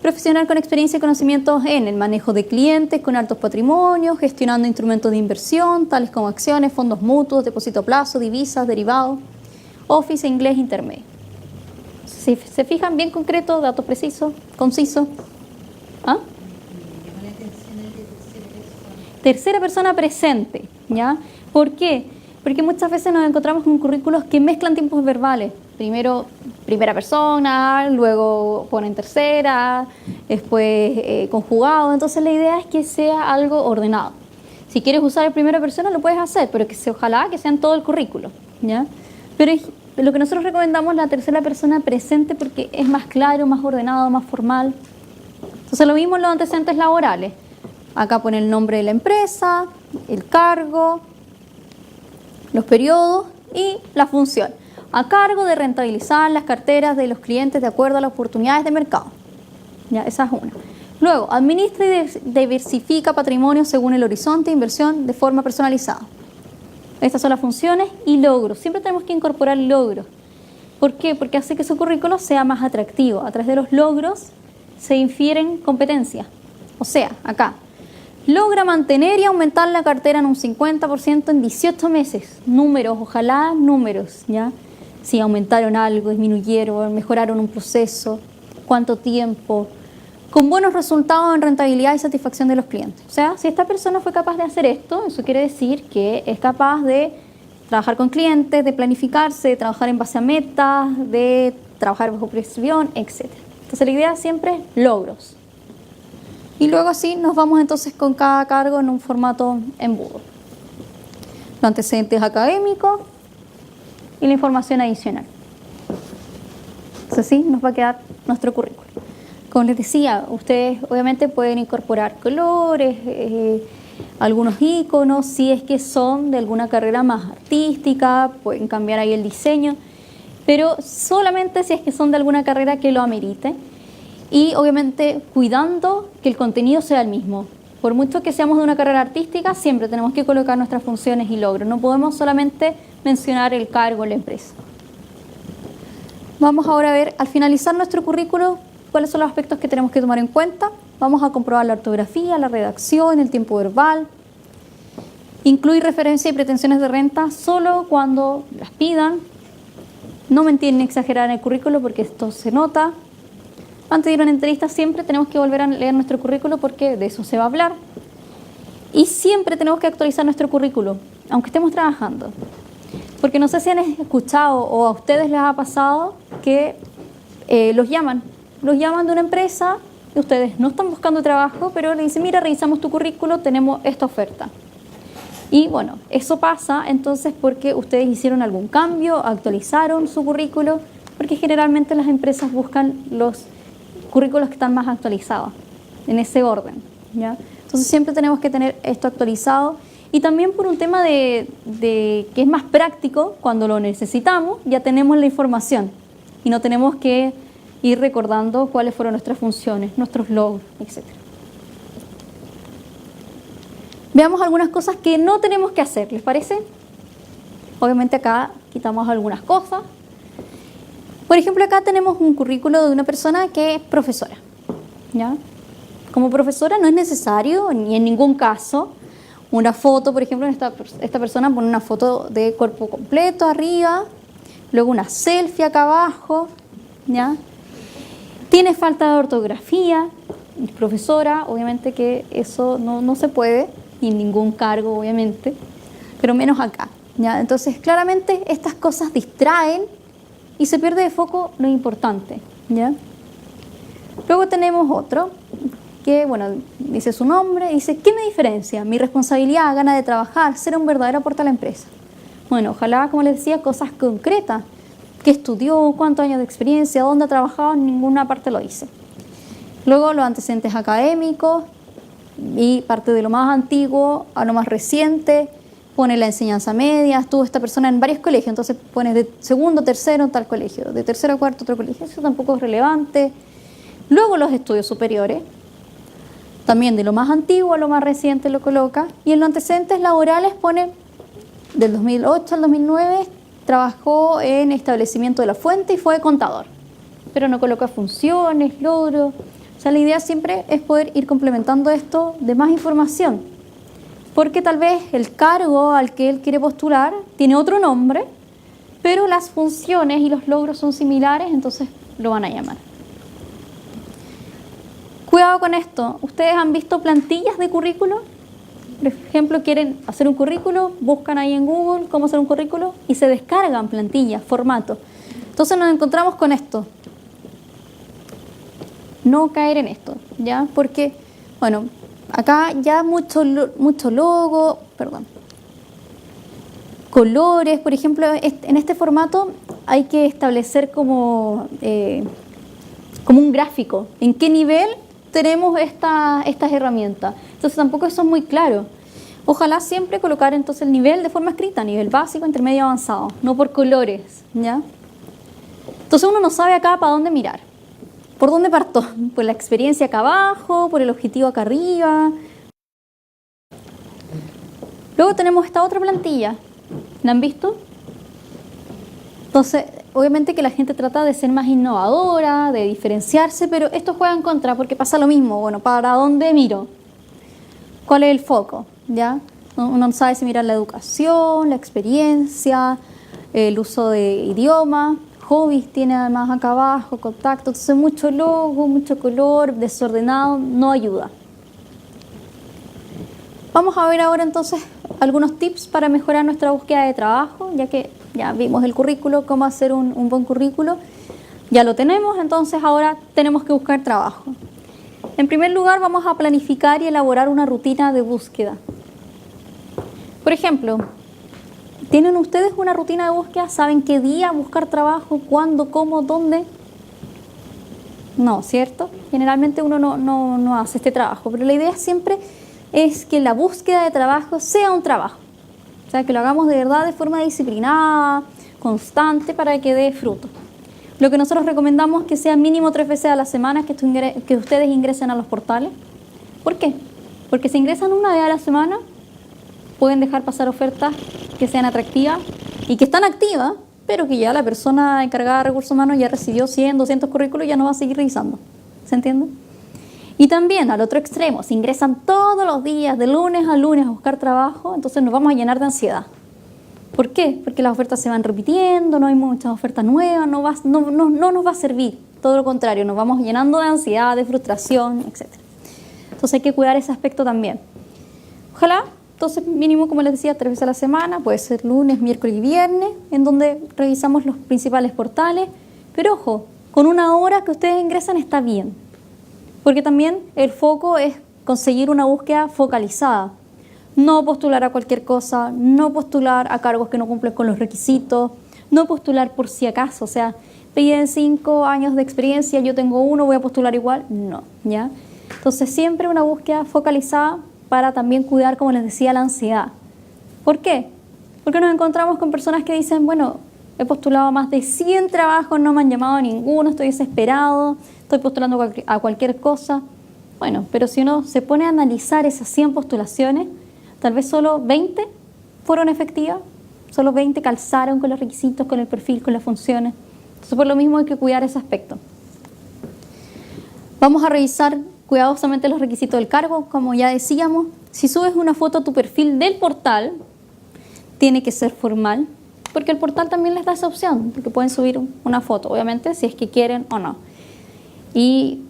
profesional con experiencia y conocimientos en el manejo de clientes con altos patrimonios, gestionando instrumentos de inversión, tales como acciones, fondos mutuos, depósito a plazo, divisas, derivados, Office e inglés intermedio. Si se fijan, bien concreto, datos precisos, concisos. Tercera persona presente, ¿ya? ¿Por qué? Porque muchas veces nos encontramos con currículos que mezclan tiempos verbales. Primero primera persona, luego ponen tercera, después conjugado. Entonces la idea es que sea algo ordenado. Si quieres usar el primera persona lo puedes hacer, pero ojalá que sea en todo el currículo, ¿ya? Pero lo que nosotros recomendamos es la tercera persona presente porque es más claro, más ordenado, más formal. Entonces lo mismo en los antecedentes laborales. Acá pone el nombre de la empresa, el cargo, los periodos y la función. A cargo de rentabilizar las carteras de los clientes de acuerdo a las oportunidades de mercado. Ya, esa es una. Luego, administra y diversifica patrimonio según el horizonte de inversión de forma personalizada. Estas son las funciones y logros. Siempre tenemos que incorporar logros. ¿Por qué? Porque hace que su currículo sea más atractivo. A través de los logros se infieren competencias. O sea, acá, logra mantener y aumentar la cartera en un 50% en 18 meses. Números, ojalá números, ¿ya? Si aumentaron algo, disminuyeron, mejoraron un proceso, cuánto tiempo, con buenos resultados en rentabilidad y satisfacción de los clientes. O sea, si esta persona fue capaz de hacer esto, eso quiere decir que es capaz de trabajar con clientes, de planificarse, de trabajar en base a metas, de trabajar bajo presión, etc. Entonces la idea siempre es logros. Y luego así nos vamos entonces con cada cargo en un formato embudo. Los antecedentes académicos y la información adicional. Entonces así nos va a quedar nuestro currículum. Como les decía, ustedes obviamente pueden incorporar colores, algunos iconos, si es que son de alguna carrera más artística, pueden cambiar ahí el diseño, pero solamente si es que son de alguna carrera que lo amerite. Y obviamente cuidando que el contenido sea el mismo. Por mucho que seamos de una carrera artística, siempre tenemos que colocar nuestras funciones y logros. No podemos solamente mencionar el cargo en la empresa. Vamos ahora a ver, al finalizar nuestro currículo, cuáles son los aspectos que tenemos que tomar en cuenta. Vamos a comprobar la ortografía, la redacción, el tiempo verbal. Incluir referencia y pretensiones de renta solo cuando las pidan. No mentir ni exagerar en el currículo porque esto se nota. Antes de ir a una entrevista siempre tenemos que volver a leer nuestro currículo porque de eso se va a hablar. Y siempre tenemos que actualizar nuestro currículo, aunque estemos trabajando. Porque no sé si han escuchado o a ustedes les ha pasado que los llaman de una empresa y ustedes no están buscando trabajo, pero le dicen, mira, revisamos tu currículo, tenemos esta oferta. Y bueno, eso pasa entonces porque ustedes hicieron algún cambio, actualizaron su currículo, porque generalmente las empresas buscan los currículos que están más actualizados, en ese orden, ¿ya? Entonces siempre tenemos que tener esto actualizado, y también por un tema de que es más práctico, cuando lo necesitamos ya tenemos la información y no tenemos que ir recordando cuáles fueron nuestras funciones, nuestros logros, etc. Veamos algunas cosas que no tenemos que hacer, ¿les parece? Obviamente acá quitamos algunas cosas. Por ejemplo, acá tenemos un currículo de una persona que es profesora, ¿ya? Como profesora no es necesario, ni en ningún caso, una foto. Por ejemplo, esta persona pone una foto de cuerpo completo arriba, luego una selfie acá abajo, ¿ya? Tiene falta de ortografía, es profesora, obviamente que eso no se puede, ni en ningún cargo, obviamente, pero menos acá, ¿ya? Entonces, claramente estas cosas distraen y se pierde de foco lo importante, ¿ya? Luego tenemos otro que, bueno, dice su nombre, dice, ¿qué me diferencia? Mi responsabilidad, gana de trabajar, ser un verdadero aporte a la empresa. Bueno, ojalá, como les decía, cosas concretas. ¿Qué estudió? ¿Cuántos años de experiencia? ¿Dónde ha trabajado? En ninguna parte lo dice. Luego los antecedentes académicos y parte de lo más antiguo a lo más reciente. Pone la enseñanza media, estuvo esta persona en varios colegios, entonces pone de segundo, tercero en tal colegio, de tercero a cuarto otro colegio, eso tampoco es relevante. Luego los estudios superiores, también de lo más antiguo a lo más reciente lo coloca, y en los antecedentes laborales pone del 2008 al 2009 trabajó en establecimiento de la fuente y fue contador, pero no coloca funciones, logros. O sea, la idea siempre es poder ir complementando esto de más información, porque tal vez el cargo al que él quiere postular tiene otro nombre, pero las funciones y los logros son similares, entonces lo van a llamar. Cuidado con esto, ¿ustedes han visto plantillas de currículo? Por ejemplo, quieren hacer un currículo, buscan ahí en Google cómo hacer un currículo y se descargan plantillas, formatos. Entonces nos encontramos con esto. No caer en esto, ¿ya? Porque, bueno, acá ya mucho logo, colores, por ejemplo, en este formato hay que establecer como un gráfico, en qué nivel tenemos estas herramientas. Entonces tampoco eso es muy claro. Ojalá siempre colocar entonces el nivel de forma escrita, nivel básico, intermedio, avanzado, no por colores, ¿ya? Entonces uno no sabe acá para dónde mirar. ¿Por dónde parto? ¿Por la experiencia acá abajo? ¿Por el objetivo acá arriba? Luego tenemos esta otra plantilla. ¿La han visto? Entonces, obviamente que la gente trata de ser más innovadora, de diferenciarse, pero esto juega en contra porque pasa lo mismo. Bueno, ¿para dónde miro? ¿Cuál es el foco? ¿Ya? Uno no sabe si mirar la educación, la experiencia, el uso de idioma. Hobbies tiene además acá abajo, contacto, entonces mucho logo, mucho color, desordenado, no ayuda. Vamos a ver ahora entonces algunos tips para mejorar nuestra búsqueda de trabajo, ya que ya vimos el currículo, cómo hacer un buen currículo, ya lo tenemos, entonces ahora tenemos que buscar trabajo. En primer lugar vamos a planificar y elaborar una rutina de búsqueda. Por ejemplo, ¿tienen ustedes una rutina de búsqueda? ¿Saben qué día buscar trabajo? ¿Cuándo? ¿Cómo? ¿Dónde? No, ¿cierto? Generalmente uno no hace este trabajo, pero la idea siempre es que la búsqueda de trabajo sea un trabajo. O sea, que lo hagamos de verdad de forma disciplinada, constante, para que dé fruto. Lo que nosotros recomendamos es que sea mínimo 3 veces a la semana que ustedes ingresen a los portales. ¿Por qué? Porque si ingresan una vez a la semana, pueden dejar pasar ofertas que sean atractivas y que están activas, pero que ya la persona encargada de recursos humanos ya recibió 100, 200 currículos y ya no va a seguir revisando. ¿Se entiende? Y también al otro extremo, si ingresan todos los días, de lunes a lunes, a buscar trabajo, entonces nos vamos a llenar de ansiedad. ¿Por qué? Porque las ofertas se van repitiendo, no hay muchas ofertas nuevas, no nos va a servir. Todo lo contrario, nos vamos llenando de ansiedad, de frustración, etc. Entonces hay que cuidar ese aspecto también. Ojalá, entonces mínimo, como les decía, 3 veces a la semana, puede ser lunes, miércoles y viernes, en donde revisamos los principales portales. Pero ojo, con 1 hora que ustedes ingresan está bien. Porque también el foco es conseguir una búsqueda focalizada. No postular a cualquier cosa, no postular a cargos que no cumplen con los requisitos, no postular por si acaso, o sea, piden 5 años de experiencia, yo tengo 1, voy a postular igual, no, ¿ya? Entonces siempre una búsqueda focalizada para también cuidar, como les decía, la ansiedad. ¿Por qué? Porque nos encontramos con personas que dicen, bueno, he postulado a más de 100 trabajos, no me han llamado a ninguno, estoy desesperado, estoy postulando a cualquier cosa. Bueno, pero si uno se pone a analizar esas 100 postulaciones, tal vez solo 20 fueron efectivas, solo 20 calzaron con los requisitos, con el perfil, con las funciones. Entonces, por lo mismo hay que cuidar ese aspecto. Vamos a revisar cuidadosamente los requisitos del cargo. Como ya decíamos, si subes una foto a tu perfil del portal, tiene que ser formal, porque el portal también les da esa opción, porque pueden subir una foto, obviamente, si es que quieren o no. Y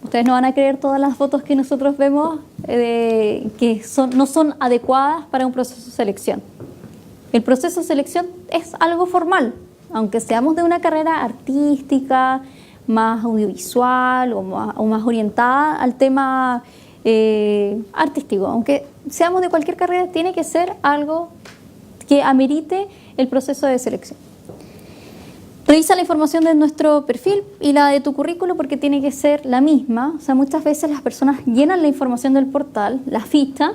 ustedes no van a creer todas las fotos que nosotros vemos que no son adecuadas para un proceso de selección. El proceso de selección es algo formal, aunque seamos de una carrera artística, más audiovisual o más orientada al tema artístico. Aunque seamos de cualquier carrera, tiene que ser algo que amerite el proceso de selección. Revisa la información de nuestro perfil y la de tu currículo porque tiene que ser la misma. O sea, muchas veces las personas llenan la información del portal, la ficha,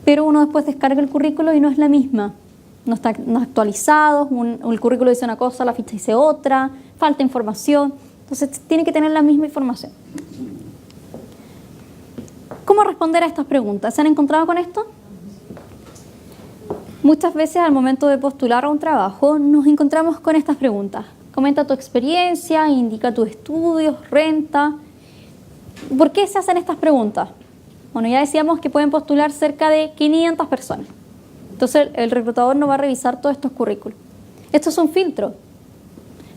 pero uno después descarga el currículo y no es la misma. No está actualizado, el currículo dice una cosa, la ficha dice otra, falta información. Entonces tiene que tener la misma información. ¿Cómo responder a estas preguntas? ¿Se han encontrado con esto? Muchas veces al momento de postular a un trabajo nos encontramos con estas preguntas. Comenta tu experiencia, indica tus estudios, renta. ¿Por qué se hacen estas preguntas? Bueno, ya decíamos que pueden postular cerca de 500 personas. Entonces el reclutador no va a revisar todos estos currículos. Esto es un filtro.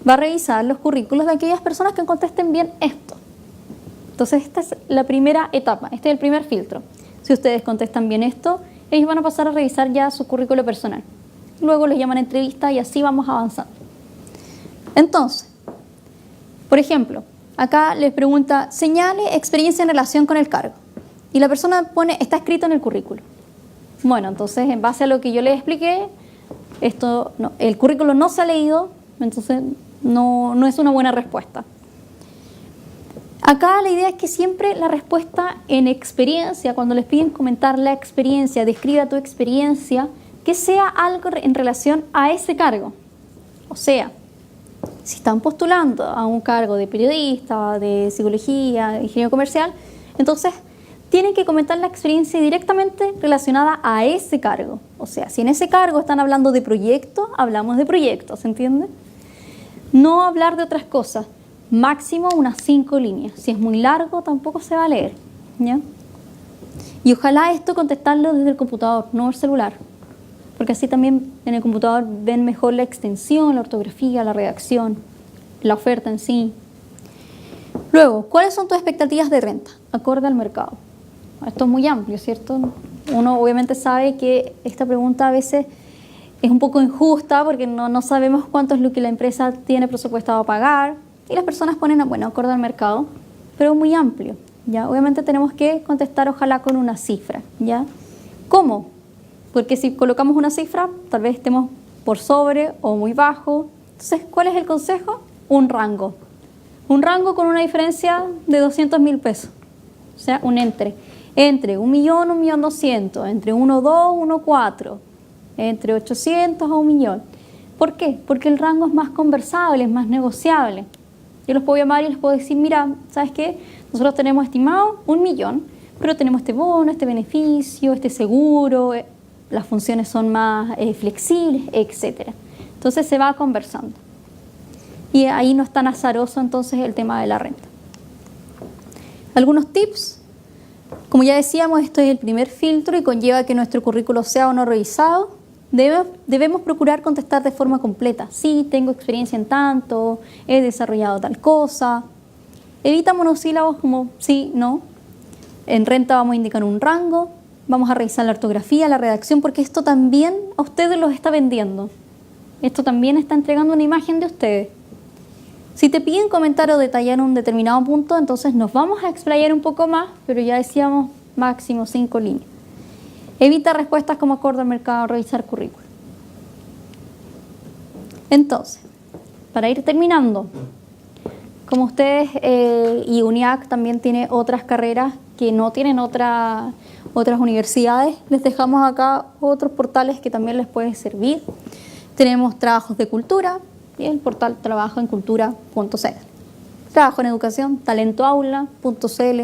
Va a revisar los currículos de aquellas personas que contesten bien esto. Entonces esta es la primera etapa, este es el primer filtro. Si ustedes contestan bien esto, ellos van a pasar a revisar ya su currículo personal. Luego les llaman a entrevista y así vamos avanzando. Entonces, por ejemplo, acá les pregunta, señale experiencia en relación con el cargo. Y la persona pone, está escrito en el currículo. Bueno, entonces en base a lo que yo les expliqué, el currículo no se ha leído, entonces no es una buena respuesta. Acá la idea es que siempre la respuesta en experiencia, cuando les piden comentar la experiencia, describa tu experiencia, que sea algo en relación a ese cargo. O sea, si están postulando a un cargo de periodista, de psicología, de ingeniero comercial, entonces tienen que comentar la experiencia directamente relacionada a ese cargo. O sea, si en ese cargo están hablando de proyectos, hablamos de proyectos, ¿se entiende? No hablar de otras cosas. Máximo unas 5 líneas. Si es muy largo, tampoco se va a leer, ¿ya? Y ojalá esto contestarlo desde el computador, no el celular. Porque así también en el computador ven mejor la extensión, la ortografía, la redacción, la oferta en sí. Luego, ¿cuáles son tus expectativas de renta? Acorde al mercado. Esto es muy amplio, ¿cierto? Uno obviamente sabe que esta pregunta a veces es un poco injusta porque no sabemos cuánto es lo que la empresa tiene presupuestado a pagar. Y las personas ponen, bueno, acorde al mercado, pero muy amplio, ¿ya? Obviamente tenemos que contestar ojalá con una cifra, ¿ya? ¿Cómo? Porque si colocamos una cifra, tal vez estemos por sobre o muy bajo. Entonces, ¿cuál es el consejo? Un rango. Un rango con una diferencia de 200.000 pesos. O sea, un entre 1.000.000, 1.200.000, entre 1.2, 1.4, entre 800 a 1.000.000. ¿Por qué? Porque el rango es más conversable, es más negociable. Yo los puedo llamar y les puedo decir, mira, ¿sabes qué? Nosotros tenemos estimado 1.000.000, pero tenemos este bono, este beneficio, este seguro, las funciones son más flexibles, etc. Entonces se va conversando. Y ahí no es tan azaroso entonces el tema de la renta. Algunos tips. Como ya decíamos, esto es el primer filtro y conlleva que nuestro currículo sea o no revisado. Debemos procurar contestar de forma completa. Sí, tengo experiencia en tanto, he desarrollado tal cosa. Evita monosílabos como sí, no. En renta vamos a indicar un rango, vamos a revisar la ortografía, la redacción, porque esto también a ustedes los está vendiendo. Esto también está entregando una imagen de ustedes. Si te piden comentar o detallar un determinado punto, entonces nos vamos a explayar un poco más, pero ya decíamos máximo 5 líneas. Evita respuestas como acorde al mercado, revisar currículum. Entonces, para ir terminando, como ustedes y UNIAC también tiene otras carreras que no tienen otras universidades, les dejamos acá otros portales que también les pueden servir. Tenemos trabajos de cultura y el portal trabajoencultura.cl. Trabajo en educación, talentoaula.cl.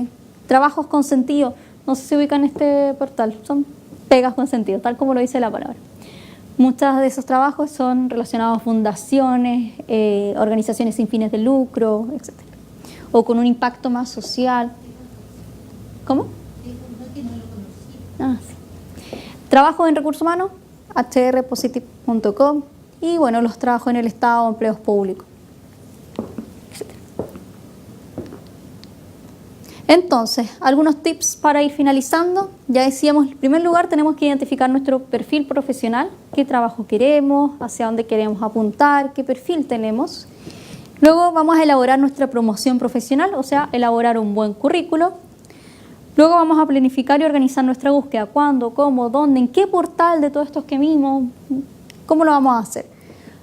Trabajos con sentido, no sé si ubican este portal, son pegas con sentido, tal como lo dice la palabra. Muchos de esos trabajos son relacionados a fundaciones, organizaciones sin fines de lucro, etc. O con un impacto más social. ¿Cómo? Ah, sí. Trabajo en recursos humanos, hrpositive.com. Y bueno, los trabajos en el Estado, empleos públicos, etc. Entonces, algunos tips para ir finalizando. Ya decíamos, en primer lugar tenemos que identificar nuestro perfil profesional, qué trabajo queremos, hacia dónde queremos apuntar, qué perfil tenemos. Luego vamos a elaborar nuestra promoción profesional, o sea, elaborar un buen currículo. Luego vamos a planificar y organizar nuestra búsqueda, cuándo, cómo, dónde, en qué portal de todos estos que vimos, cómo lo vamos a hacer.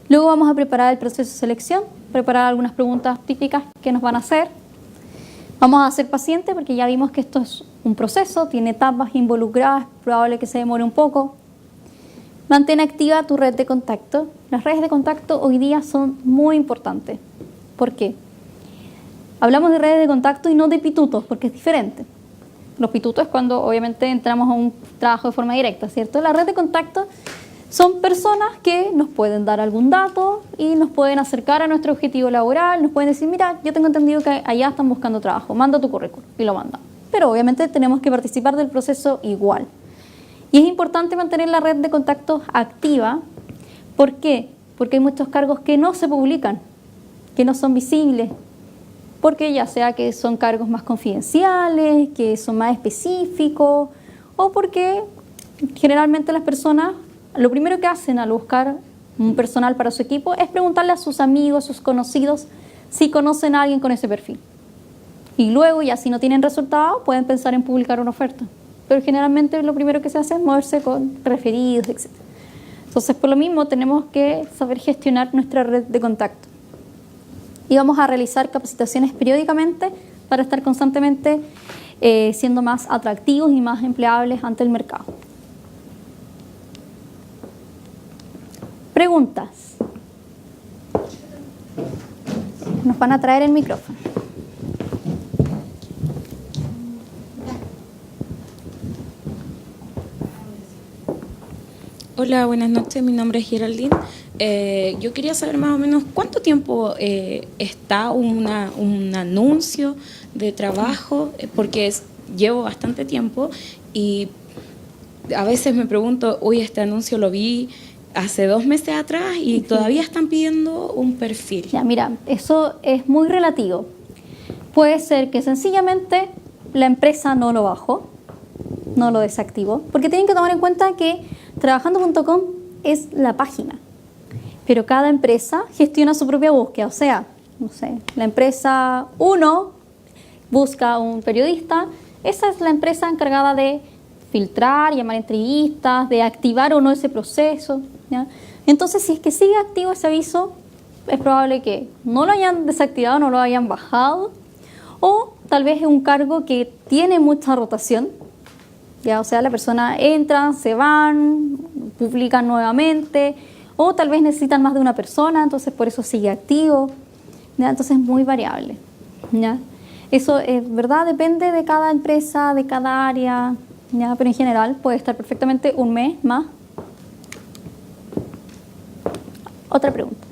Luego vamos a preparar el proceso de selección, preparar algunas preguntas típicas que nos van a hacer. Vamos a ser pacientes porque ya vimos que esto es un proceso, tiene etapas involucradas, probable que se demore un poco. Mantén activa tu red de contacto. Las redes de contacto hoy día son muy importantes. ¿Por qué? Hablamos de redes de contacto y no de pitutos, porque es diferente. Los pitutos es cuando obviamente entramos a un trabajo de forma directa, ¿cierto? La red de contacto son personas que nos pueden dar algún dato y nos pueden acercar a nuestro objetivo laboral, nos pueden decir, mira, yo tengo entendido que allá están buscando trabajo, manda tu currículum, y lo mandan. Pero obviamente tenemos que participar del proceso igual. Y es importante mantener la red de contactos activa. ¿Por qué? Porque hay muchos cargos que no se publican, que no son visibles, porque ya sea que son cargos más confidenciales, que son más específicos, o porque generalmente las personas lo primero que hacen al buscar un personal para su equipo es preguntarle a sus amigos, sus conocidos, si conocen a alguien con ese perfil. Y luego, ya si no tienen resultado, pueden pensar en publicar una oferta. Pero generalmente lo primero que se hace es moverse con referidos, etc. Entonces, por lo mismo, tenemos que saber gestionar nuestra red de contacto. Y vamos a realizar capacitaciones periódicamente para estar constantemente siendo más atractivos y más empleables ante el mercado. Preguntas. Nos van a traer el micrófono.
Hola, buenas noches. Mi nombre es Geraldine. Yo quería saber más o menos cuánto tiempo está un anuncio de trabajo, porque llevo bastante tiempo y a veces me pregunto, uy, este anuncio lo vi hace 2 meses atrás y todavía están pidiendo un perfil.
Ya, mira, eso es muy relativo. Puede ser que sencillamente la empresa no lo bajó, no lo desactivó, porque tienen que tomar en cuenta que trabajando.com es la página, pero cada empresa gestiona su propia búsqueda. O sea, no sé, la empresa 1 busca un periodista, esa es la empresa encargada de filtrar, llamar entrevistas, de activar o no ese proceso, ¿ya? Entonces, si es que sigue activo ese aviso, es probable que no lo hayan desactivado, no lo hayan bajado, o tal vez es un cargo que tiene mucha rotación, ¿ya? O sea, la persona entra, se van, publican nuevamente, o tal vez necesitan más de una persona, entonces por eso sigue activo, ¿ya? Entonces es muy variable, ¿ya? Eso es verdad, depende de cada empresa, de cada área, ¿ya? Pero en general puede estar perfectamente un mes más. Otra pregunta.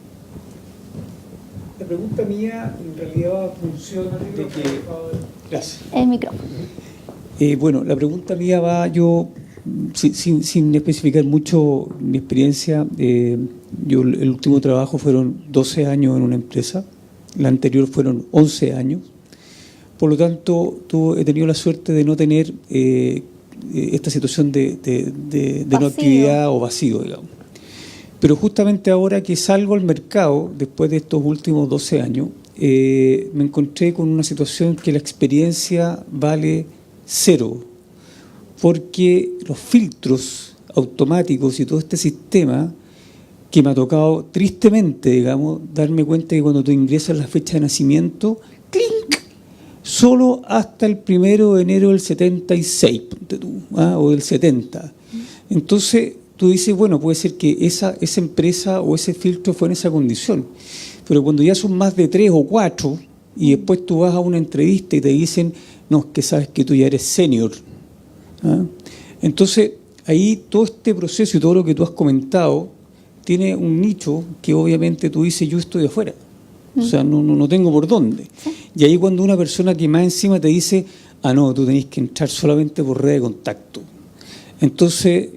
La pregunta mía en realidad funciona de que...
Gracias.
El micrófono.
Bueno, la pregunta mía va, yo, sin especificar mucho mi experiencia, yo el último trabajo fueron 12 años en una empresa, la anterior fueron 11 años, por lo tanto he tenido la suerte de no tener esta situación de no actividad o vacío, digamos. Pero justamente ahora que salgo al mercado, después de estos últimos 12 años, me encontré con una situación que la experiencia vale 0, porque los filtros automáticos y todo este sistema que me ha tocado tristemente, digamos, darme cuenta que cuando tú ingresas la fecha de nacimiento, ¡clink!, solo hasta el 1 de enero del 76, ponte tú, o del 70. Entonces tú dices, bueno, puede ser que esa empresa o ese filtro fue en esa condición, pero cuando ya son más de 3 o 4 y después tú vas a una entrevista y te dicen, no, es que sabes que tú ya eres senior. Entonces ahí todo este proceso y todo lo que tú has comentado tiene un nicho que obviamente tú dices, yo estoy afuera, o sea, no tengo por dónde. Y ahí cuando una persona que más encima te dice, no, tú tenés que entrar solamente por red de contacto. Entonces,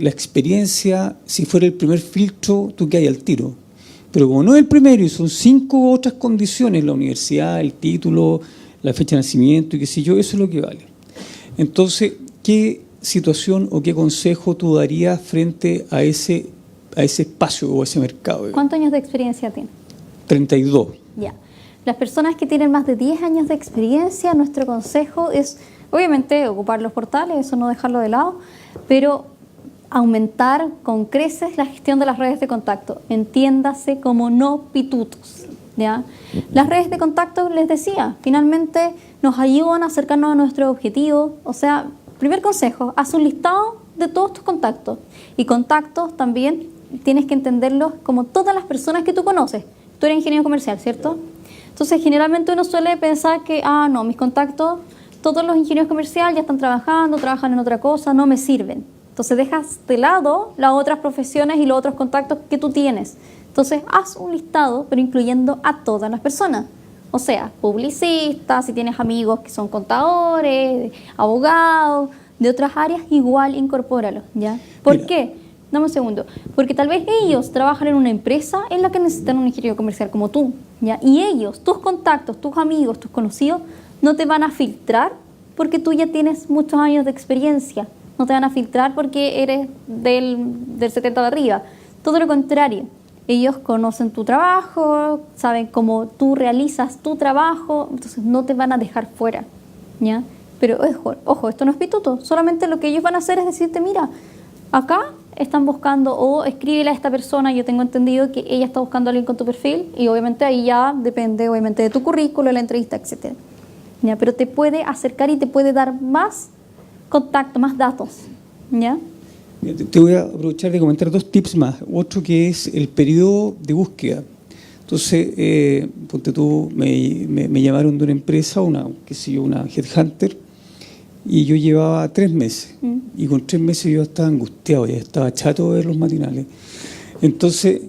la experiencia, si fuera el primer filtro, tú caes al tiro. Pero como no es el primero y son 5 otras condiciones, la universidad, el título, la fecha de nacimiento y qué sé yo, eso es lo que vale. Entonces, ¿qué situación o qué consejo tú darías frente a ese espacio o a ese mercado?
¿Cuántos años de experiencia tiene?
32.
Ya. Las personas que tienen más de 10 años de experiencia, nuestro consejo es, obviamente, ocupar los portales, eso no dejarlo de lado, pero aumentar con creces la gestión de las redes de contacto. Entiéndase como no pitutos, ¿ya? Las redes de contacto, les decía, finalmente nos ayudan a acercarnos a nuestro objetivo. O sea, primer consejo, haz un listado de todos tus contactos. Y contactos también tienes que entenderlos como todas las personas que tú conoces. Tú eres ingeniero comercial, ¿cierto? Entonces, generalmente uno suele pensar que, no, mis contactos, todos los ingenieros comerciales ya están trabajando, trabajan en otra cosa, no me sirven. Entonces, dejas de lado las otras profesiones y los otros contactos que tú tienes. Entonces, haz un listado, pero incluyendo a todas las personas. O sea, publicistas, si tienes amigos que son contadores, abogados, de otras áreas, igual incorpóralos, ¿ya? ¿Por qué? Dame un segundo. Porque tal vez ellos trabajan en una empresa en la que necesitan un ingeniero comercial como tú, ¿ya? Y ellos, tus contactos, tus amigos, tus conocidos, no te van a filtrar porque tú ya tienes muchos años de experiencia. No te van a filtrar porque eres del 70 de arriba. Todo lo contrario. Ellos conocen tu trabajo, saben cómo tú realizas tu trabajo, entonces no te van a dejar fuera, ¿ya? Pero ojo, esto no es pituto. Solamente lo que ellos van a hacer es decirte, mira, acá están buscando, o escríbele a esta persona, yo tengo entendido que ella está buscando a alguien con tu perfil, y obviamente ahí ya depende obviamente de tu currículo, de la entrevista, etc. ¿Ya? Pero te puede acercar y te puede dar más contacto, más datos, ¿ya?
Te voy a aprovechar de comentar 2 tips más. Otro que es el periodo de búsqueda. Entonces, ponte tú, me llamaron de una empresa, una headhunter, y yo llevaba 3 meses. Y con 3 meses yo estaba angustiado, ya estaba chato de ver los matinales. Entonces,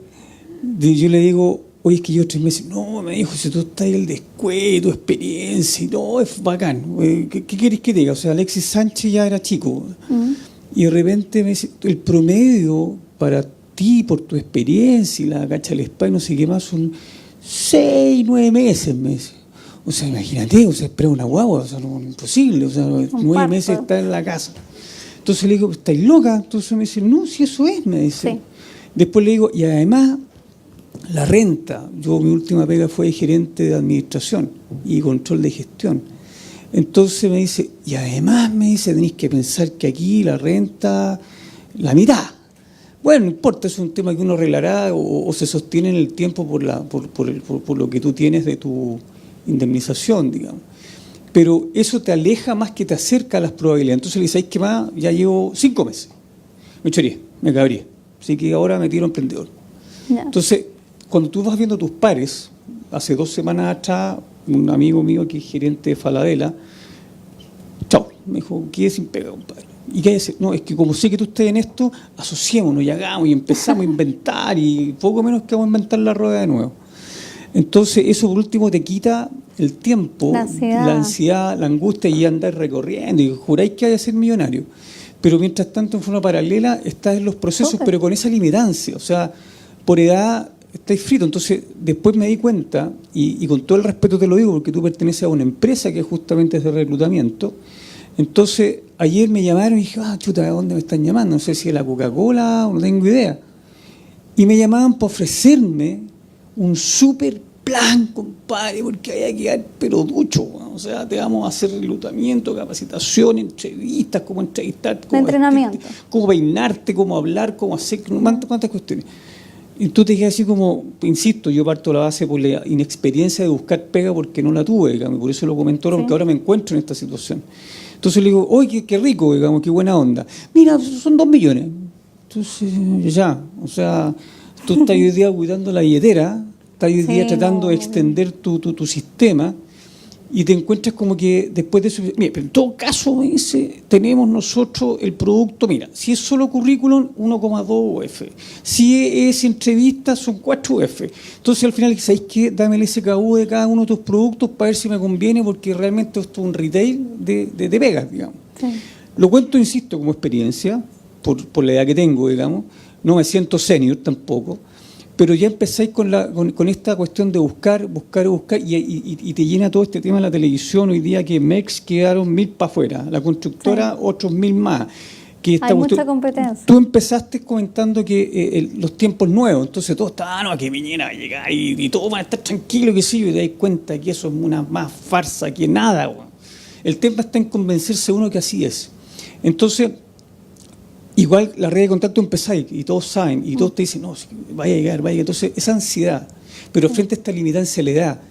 yo le digo, oye, es que yo 3 meses. No, me dijo, si tú estás ahí el descuento, tu experiencia, y no, es bacán. ¿Qué quieres que te diga? O sea, Alexis Sánchez ya era chico. Y de repente me dice, el promedio para ti, por tu experiencia y la cacha del spa y no sé qué más, son 6, 9 meses, me dice. O sea, imagínate, o sea, espera una guagua, o sea, no, imposible, o sea, 9 meses está en la casa. Entonces le digo, ¿estáis loca? Entonces me dice, no, si eso es, me dice. Sí. Después le digo, y además, la renta. Mi última pega fue de gerente de administración y control de gestión. Entonces me dice, y además me dice, tenéis que pensar que aquí la renta, la mitad. Bueno, no importa, es un tema que uno arreglará o se sostiene en el tiempo por lo que tú tienes de tu indemnización, digamos. Pero eso te aleja más que te acerca a las probabilidades. Entonces le dice, ¿sabes qué más? Ya llevo 5 meses. Me echaría, me cabría. Así que ahora me tiro emprendedor. No. Entonces, cuando tú vas viendo tus pares, hace 2 semanas atrás, un amigo mío que es gerente de Falabella, chao, me dijo, quedé sin pega, compadre. ¿Y qué hay que hacer? No, es que como sé que tú estás en esto, asociémonos y hagamos y empezamos a inventar y poco menos que vamos a inventar la rueda de nuevo. Entonces, eso por último te quita el tiempo, la ansiedad, la angustia y andar recorriendo y juráis que hay que ser millonario. Pero mientras tanto, en forma paralela, estás en los procesos, pero con esa limitancia. O sea, por edad estáis frito. Entonces, después me di cuenta, y con todo el respeto te lo digo, porque tú perteneces a una empresa que justamente es de reclutamiento. Entonces, ayer me llamaron y dije, chuta, ¿a dónde me están llamando? No sé si es la Coca-Cola o no tengo idea. Y me llamaban para ofrecerme un súper plan, compadre, porque hay que quedar pero ducho, o sea, te vamos a hacer reclutamiento, capacitación, entrevistas, cómo entrevistar, cómo
entrenamiento,
vestirte, cómo peinarte, cómo hablar, cómo hacer, cuántas cuestiones. Y tú te quedas así como, insisto, yo parto de la base por la inexperiencia de buscar pega porque no la tuve, digamos, y por eso lo comento ahora, porque ahora me encuentro en esta situación. Entonces le digo, oye, qué rico, digamos, qué buena onda. Mira, son 2 millones. Entonces, ya, o sea, tú estás hoy día cuidando la billetera, estás hoy día tratando de extender tu sistema y te encuentras como que después de eso, mira, pero en todo caso, me dice, tenemos nosotros el producto, mira, si es solo currículum, 1,2 UF. Si es entrevista, son 4 UF. Entonces al final, ¿sabéis qué? Dame el SKU de cada uno de tus productos para ver si me conviene, porque realmente esto es un retail de pegas, digamos.
Sí.
Lo cuento, insisto, como experiencia, por la edad que tengo, digamos, no me siento senior tampoco, pero ya empezáis con esta cuestión de buscar, y te llena todo este tema de la televisión hoy día, que MEX quedaron 1000 para afuera, la constructora otros 1000 más. Que
hay mucha competencia.
Tú empezaste comentando que los tiempos nuevos, entonces todo estaba, no, que Piñera va a llegar y todos van a estar tranquilos, que sí, y te das cuenta que eso es una más farsa que nada, güey. El tema está en convencerse uno que así es. Entonces, igual la red de contacto empezáis y todos saben y todos te dicen, no, vaya a llegar. Entonces, esa ansiedad, pero frente a esta limitancia le da,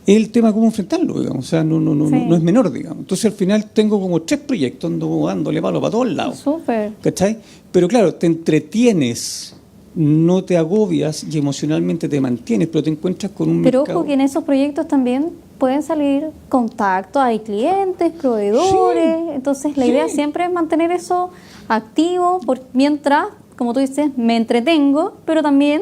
es el tema cómo enfrentarlo, digamos, o sea, no es menor, digamos. Entonces, al final tengo como 3 proyectos, ando dándole palo para todos lados.
Súper.
¿Cachai? Pero claro, te entretienes, no te agobias y emocionalmente te mantienes, pero te encuentras con un
Pero
mercado.
ojo que en esos proyectos también pueden salir contactos, hay clientes, proveedores, entonces la idea siempre es mantener eso activo mientras, como tú dices, me entretengo, pero también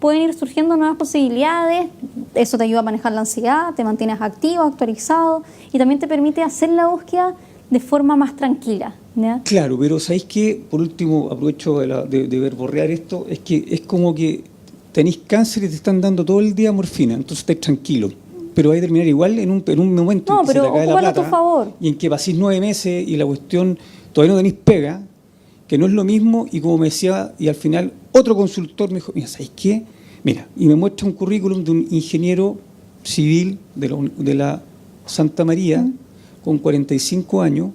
pueden ir surgiendo nuevas posibilidades, eso te ayuda a manejar la ansiedad, te mantienes activo, actualizado y también te permite hacer la búsqueda de forma más tranquila, ¿ya?
Claro, pero ¿sabéis qué? Por último, aprovecho de verborrear esto, es que es como que tenéis cáncer y te están dando todo el día morfina, entonces estáis tranquilo. Pero va a terminar igual en un momento en que se te acabe la plata,
a tu favor.
Y en que pasís 9 meses y la cuestión, todavía no tenéis pega, que no es lo mismo, y como me decía, y al final otro consultor me dijo, mira, ¿sabéis qué? Mira, y me muestra un currículum de un ingeniero civil de la Santa María, con 45 años,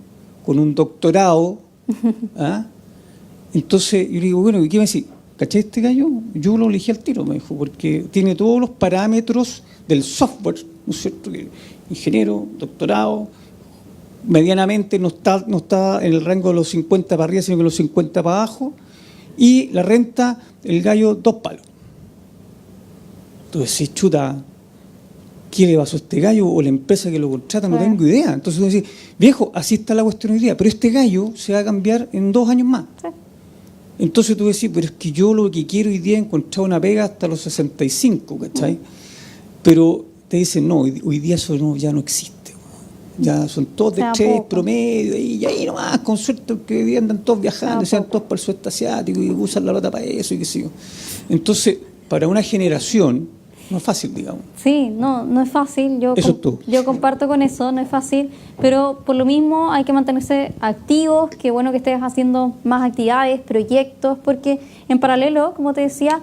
con un doctorado, ¿ah? Entonces yo le digo, bueno, ¿y qué me decís? ¿Cachai este gallo? Yo lo elegí al tiro, me dijo, porque tiene todos los parámetros del software, ¿no es cierto? Ingeniero, doctorado, medianamente no está en el rango de los 50 para arriba, sino que los 50 para abajo, y la renta, el gallo, 2 palos. Entonces, si chuta, ¿qué le pasó a este gallo o la empresa que lo contrata? No tengo idea. Entonces tú decís, viejo, así está la cuestión hoy día, pero este gallo se va a cambiar en 2 años más.
Sí.
Entonces tú decís, pero es que yo lo que quiero hoy día es encontrar una pega hasta los 65, ¿cachai? Pero te dicen, no, hoy día eso ya no existe. Ya son todos de 3 promedio, y ahí nomás, con suerte, que hoy día andan todos viajando, sean todos para el sudeste asiático y usan la plata para eso y qué sé yo. Entonces, para una generación, no es fácil, digamos.
Sí, no es fácil. Yo comparto con eso, no es fácil, pero por lo mismo hay que mantenerse activos, qué bueno que estés haciendo más actividades, proyectos, porque en paralelo, como te decía,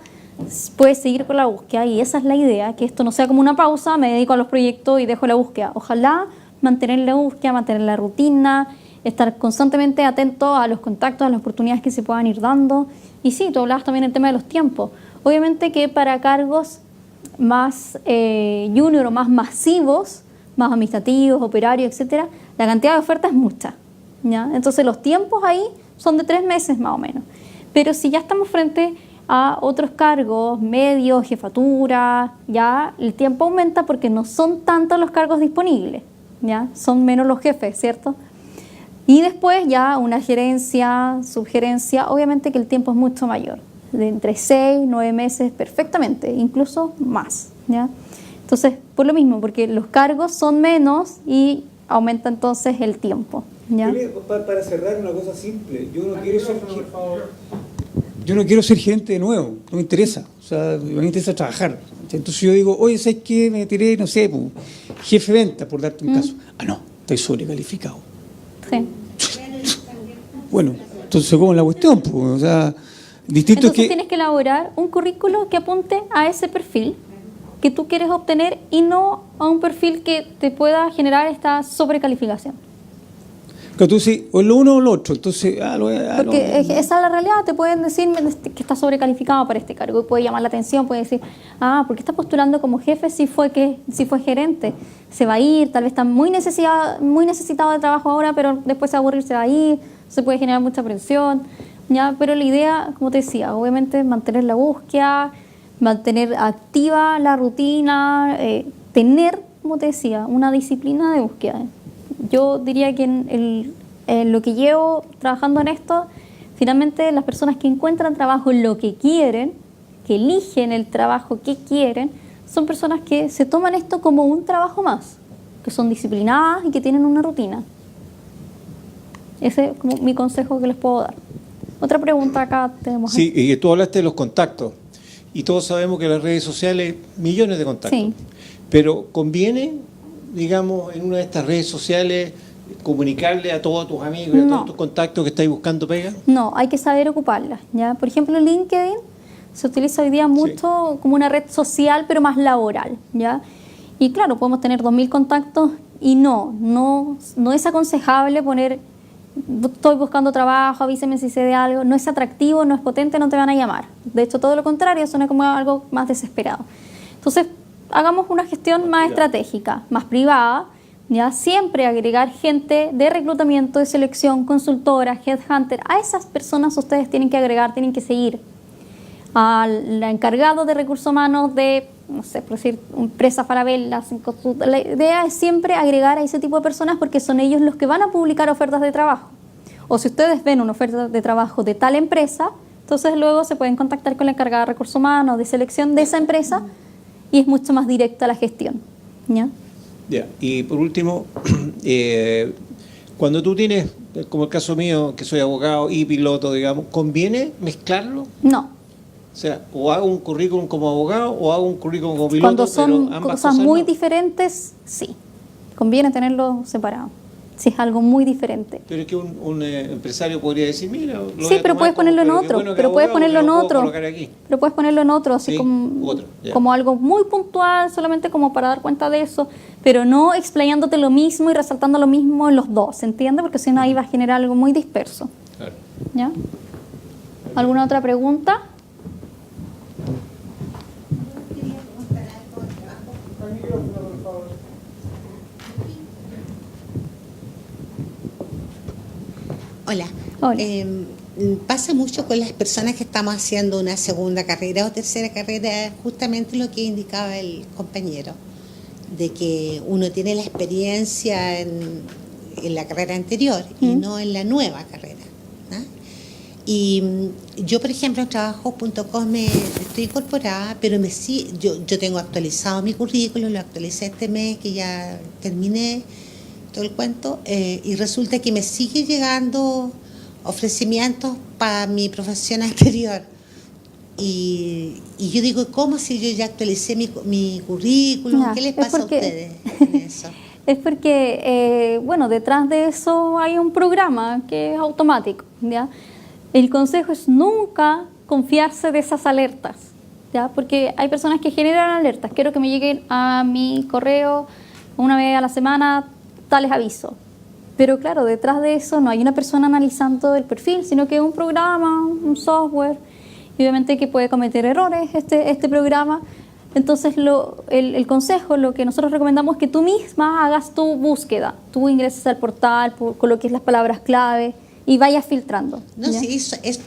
puedes seguir con la búsqueda y esa es la idea, que esto no sea como una pausa, me dedico a los proyectos y dejo la búsqueda. Ojalá mantener la búsqueda, mantener la rutina, estar constantemente atento a los contactos, a las oportunidades que se puedan ir dando. Y sí, tú hablabas también del tema de los tiempos. Obviamente que para cargos más junior o más masivos, más administrativos, operarios, etcétera, la cantidad de ofertas es mucha, ¿ya? Entonces los tiempos ahí son de 3 meses más o menos. Pero si ya estamos frente a otros cargos, medios, jefatura, ya el tiempo aumenta porque no son tantos los cargos disponibles, ¿ya? Son menos los jefes, ¿cierto? Y después ya una gerencia, subgerencia, obviamente que el tiempo es mucho mayor, de entre 6, 9 meses perfectamente, incluso más, ¿ya? Entonces, por lo mismo, porque los cargos son menos y aumenta entonces el tiempo, ¿ya?
Para cerrar, una cosa simple, yo no quiero ser gerente de nuevo, no me interesa, o sea, me interesa trabajar. Entonces yo digo, oye, ¿sabes qué? Me tiré, no sé, jefe de venta, por darte un caso. Ah, no, estoy sobrecalificado.
Sí.
Bueno, entonces, ¿cómo es la cuestión? O sea, distinto
entonces
es que...
tienes que elaborar un currículo que apunte a ese perfil que tú quieres obtener y no a un perfil que te pueda generar esta sobrecalificación.
Que tú sí, o lo uno o lo otro, entonces...
Porque esa es la realidad, te pueden decir que está sobrecalificado para este cargo y puede llamar la atención, puede decir, ¿por qué está postulando como jefe si fue gerente? Se va a ir, tal vez está muy necesitado de trabajo ahora, pero después se va a aburrir, se va a ir, se puede generar mucha presión, ¿ya? Pero la idea, como te decía, obviamente es mantener la búsqueda, mantener activa la rutina, tener, como te decía, una disciplina de búsqueda. Yo diría que en lo que llevo trabajando en esto, finalmente las personas que encuentran trabajo en lo que quieren, que eligen el trabajo que quieren, son personas que se toman esto como un trabajo más, que son disciplinadas y que tienen una rutina. Ese es como mi consejo que les puedo dar. Otra pregunta acá tenemos.
Sí, y tú hablaste de los contactos. Y todos sabemos que las redes sociales, millones de contactos.
Sí.
Pero ¿conviene, digamos, en una de estas redes sociales comunicarle a todos tus amigos y a todos tus contactos que estáis buscando pega?
No, hay que saber ocuparla, ¿ya? Por ejemplo, LinkedIn se utiliza hoy día mucho como una red social, pero más laboral, ¿ya? Y claro, podemos tener 2.000 contactos y no es aconsejable poner, estoy buscando trabajo, avíseme si sé de algo. No es atractivo, no es potente, no te van a llamar. De hecho, todo lo contrario, suena como algo más desesperado. Entonces, hagamos una gestión más estratégica, más privada, ¿ya? Siempre agregar gente de reclutamiento, de selección, consultora, headhunter. A esas personas ustedes tienen que agregar, tienen que seguir. Al encargado de recursos humanos de, no sé, por decir, empresa Falabella. La idea es siempre agregar a ese tipo de personas porque son ellos los que van a publicar ofertas de trabajo. O si ustedes ven una oferta de trabajo de tal empresa, entonces luego se pueden contactar con la encargada de recursos humanos, de selección de esa empresa, y es mucho más directa la gestión, ¿ya?
Ya. Y por último, cuando tú tienes, como el caso mío, que soy abogado y piloto, digamos, ¿conviene mezclarlo?
No.
O sea, o hago un currículum como abogado o hago un currículum como piloto.
Cuando son
pero ambas
cosas muy
no.
diferentes, sí. Conviene tenerlo separado. Si es algo muy diferente.
Pero es que un empresario podría decir, mira, lo voy
Sí,
a
pero
tomar
puedes
como,
ponerlo en
pero qué
otro.
bueno que
Pero puedes
abogado,
ponerlo en
lo puedo
otro.
colocar aquí.
Pero puedes ponerlo en otro, así
Sí,
como,
otro, ya.
como algo muy puntual, solamente como para dar cuenta de eso, pero no explayándote lo mismo y resaltando lo mismo en los dos, ¿entiendes? Porque si no ahí va a generar algo muy disperso.
Claro.
¿Ya? ¿Alguna otra pregunta?
Hola.
Hola.
Pasa mucho con las personas que estamos haciendo una segunda carrera o tercera carrera, justamente lo que indicaba el compañero, de que uno tiene la experiencia en la carrera anterior y no en la nueva carrera, ¿no? Y yo, por ejemplo, en trabajos.com estoy incorporada, pero yo tengo actualizado mi currículum, lo actualicé este mes que ya terminé todo el cuento, y resulta que me sigue llegando ofrecimientos para mi profesión anterior. Y yo digo, ¿cómo si yo ya actualicé mi currículum?
Ya,
¿Qué les
es
pasa
porque-
a ustedes con eso?
Es porque, bueno, detrás de eso hay un programa que es automático, ¿ya? El consejo es nunca confiarse de esas alertas, ¿ya? Porque hay personas que generan alertas. Quiero que me lleguen a mi correo una vez a la semana tales avisos. Pero claro, detrás de eso no hay una persona analizando el perfil, sino que es un programa, un software, y obviamente que puede cometer errores este programa. Entonces el consejo, lo que nosotros recomendamos es que tú misma hagas tu búsqueda. Tú ingreses al portal, coloques las palabras clave y vayas filtrando.
No,
¿ya?
sí,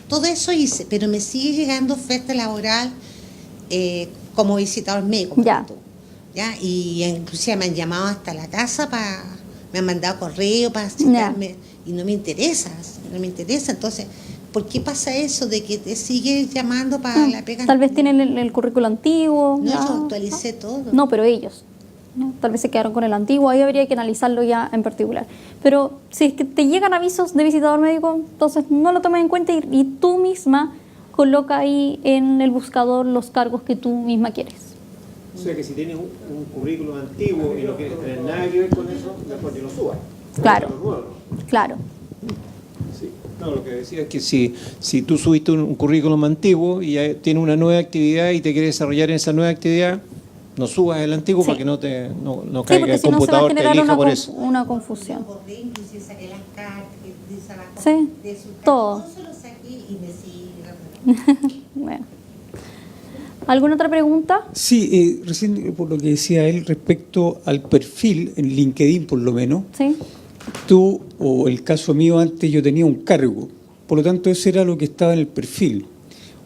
todo eso hice, pero me sigue llegando oferta laboral como visitador médico.
Ya.
Tú, ¿ya? Y inclusive me han llamado hasta la casa me han mandado correo para citarme y no me interesa. Entonces, ¿por qué pasa eso de que te sigue llamando para la pega?
Tal vez tienen el currículo antiguo.
No,
¿ya?
yo actualicé todo.
No, pero ellos. ¿no? Tal vez se quedaron con el antiguo, ahí habría que analizarlo ya en particular. Pero si es que te llegan avisos de visitador médico, entonces no lo tomes en cuenta y tú misma coloca ahí en el buscador los cargos que tú misma quieres.
O sea que si tienes un currículum antiguo y no quieres tener nada que ver con eso, mejor que lo subas.
Claro.
Lo nuevo, ¿no?
Claro.
Sí. No, lo que decía es que si tú subiste un currículum antiguo y ya tienes una nueva actividad y te quieres desarrollar en esa nueva actividad, No subas el antiguo
Sí.
para que no
Sí,
caiga
porque
el
si no se va a
computador, te
generar
elija por eso.
una confusión.
Borré, inclusive saqué las cartas que dice abajo
Sí,
de su carta,
todo.
se lo saqué y me sigue.
Bueno. ¿Alguna otra pregunta?
Sí, recién por lo que decía él respecto al perfil, en LinkedIn por lo menos,
Sí.
tú, o el caso mío antes, yo tenía un cargo, por lo tanto ese era lo que estaba en el perfil.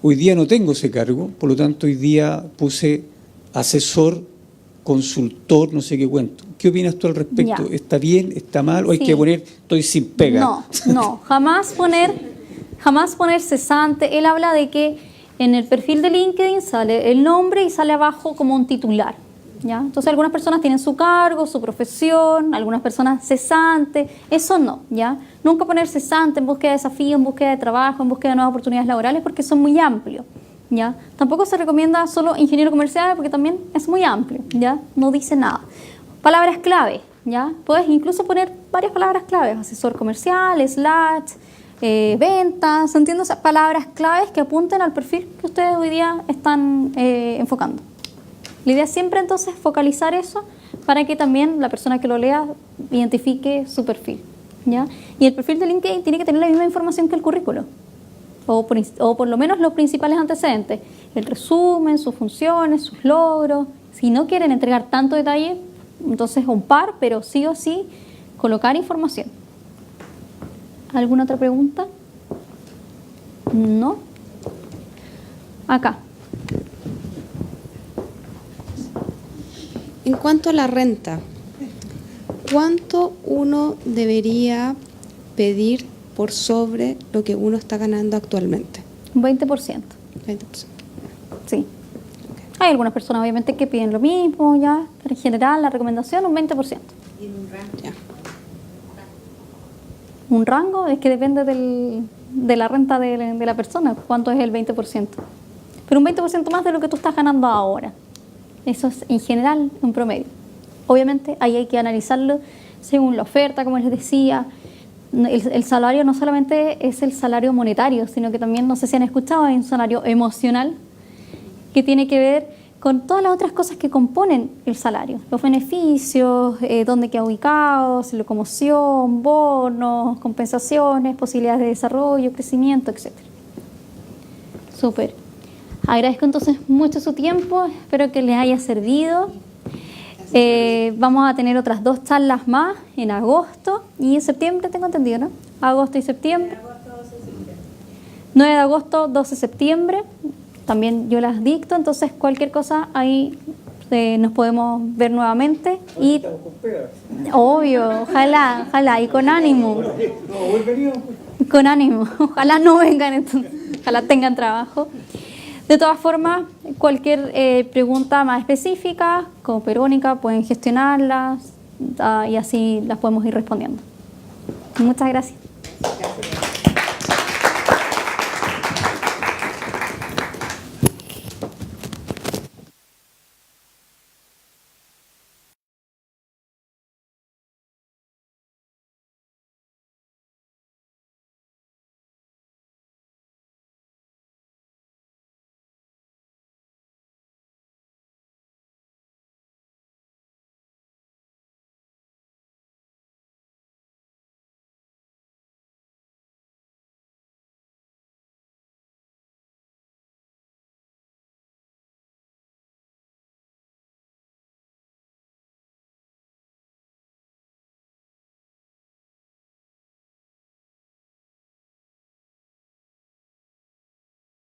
Hoy día no tengo ese cargo, por lo tanto hoy día puse asesor, consultor, no sé qué cuento. ¿Qué opinas tú al respecto?
Ya.
¿Está bien, está mal o hay
Sí.
que poner estoy sin pega?
No, jamás poner cesante. Él habla de que en el perfil de LinkedIn sale el nombre y sale abajo como un titular, ¿ya? Entonces algunas personas tienen su cargo, su profesión, algunas personas cesante, eso no, ¿ya? Nunca poner cesante en búsqueda de desafío, en búsqueda de trabajo, en búsqueda de nuevas oportunidades laborales porque son muy amplios, ¿ya? Tampoco se recomienda solo ingeniero comercial porque también es muy amplio, ¿ya? No dice nada. Palabras clave, ¿ya? Puedes incluso poner varias palabras claves, asesor comercial, slash, ventas, entiendo, esas palabras claves que apunten al perfil que ustedes hoy día están enfocando. La idea es siempre entonces focalizar eso para que también la persona que lo lea identifique su perfil, ¿ya? Y el perfil de LinkedIn tiene que tener la misma información que el currículo, o por lo menos los principales antecedentes, el resumen, sus funciones, sus logros. Si no quieren entregar tanto detalle, entonces un par, pero sí o sí colocar información. ¿Alguna otra pregunta? No. Acá.
En cuanto a la renta, ¿cuánto uno debería pedir por sobre lo que uno está ganando actualmente?
Un 20%.
20%.
Sí. Hay algunas personas obviamente que piden lo mismo, ya, pero en general la recomendación un 20%.
Ya.
Un rango es que depende de la renta de la persona, cuánto es el 20%. Pero un 20% más de lo que tú estás ganando ahora. Eso es en general un promedio. Obviamente ahí hay que analizarlo según la oferta, como les decía. El salario no solamente es el salario monetario, sino que también, no sé si han escuchado, hay un salario emocional que tiene que ver con todas las otras cosas que componen el salario. Los beneficios, dónde queda ubicados, locomoción, bonos, compensaciones, posibilidades de desarrollo, crecimiento, etc. Súper. Agradezco entonces mucho su tiempo, espero que les haya servido. Vamos a tener otras 2 charlas más en agosto y en septiembre, tengo entendido, ¿no? Agosto y septiembre. 9 de agosto, 12 de septiembre. También yo las dicto, entonces cualquier cosa ahí nos podemos ver nuevamente. Y
Estamos con pega.
obvio, ojalá, y con ánimo.
No, volveríamos.
Con ánimo, ojalá no vengan, entonces, ojalá tengan trabajo. De todas formas, cualquier pregunta más específica, como Verónica, pueden gestionarlas y así las podemos ir respondiendo. Muchas gracias.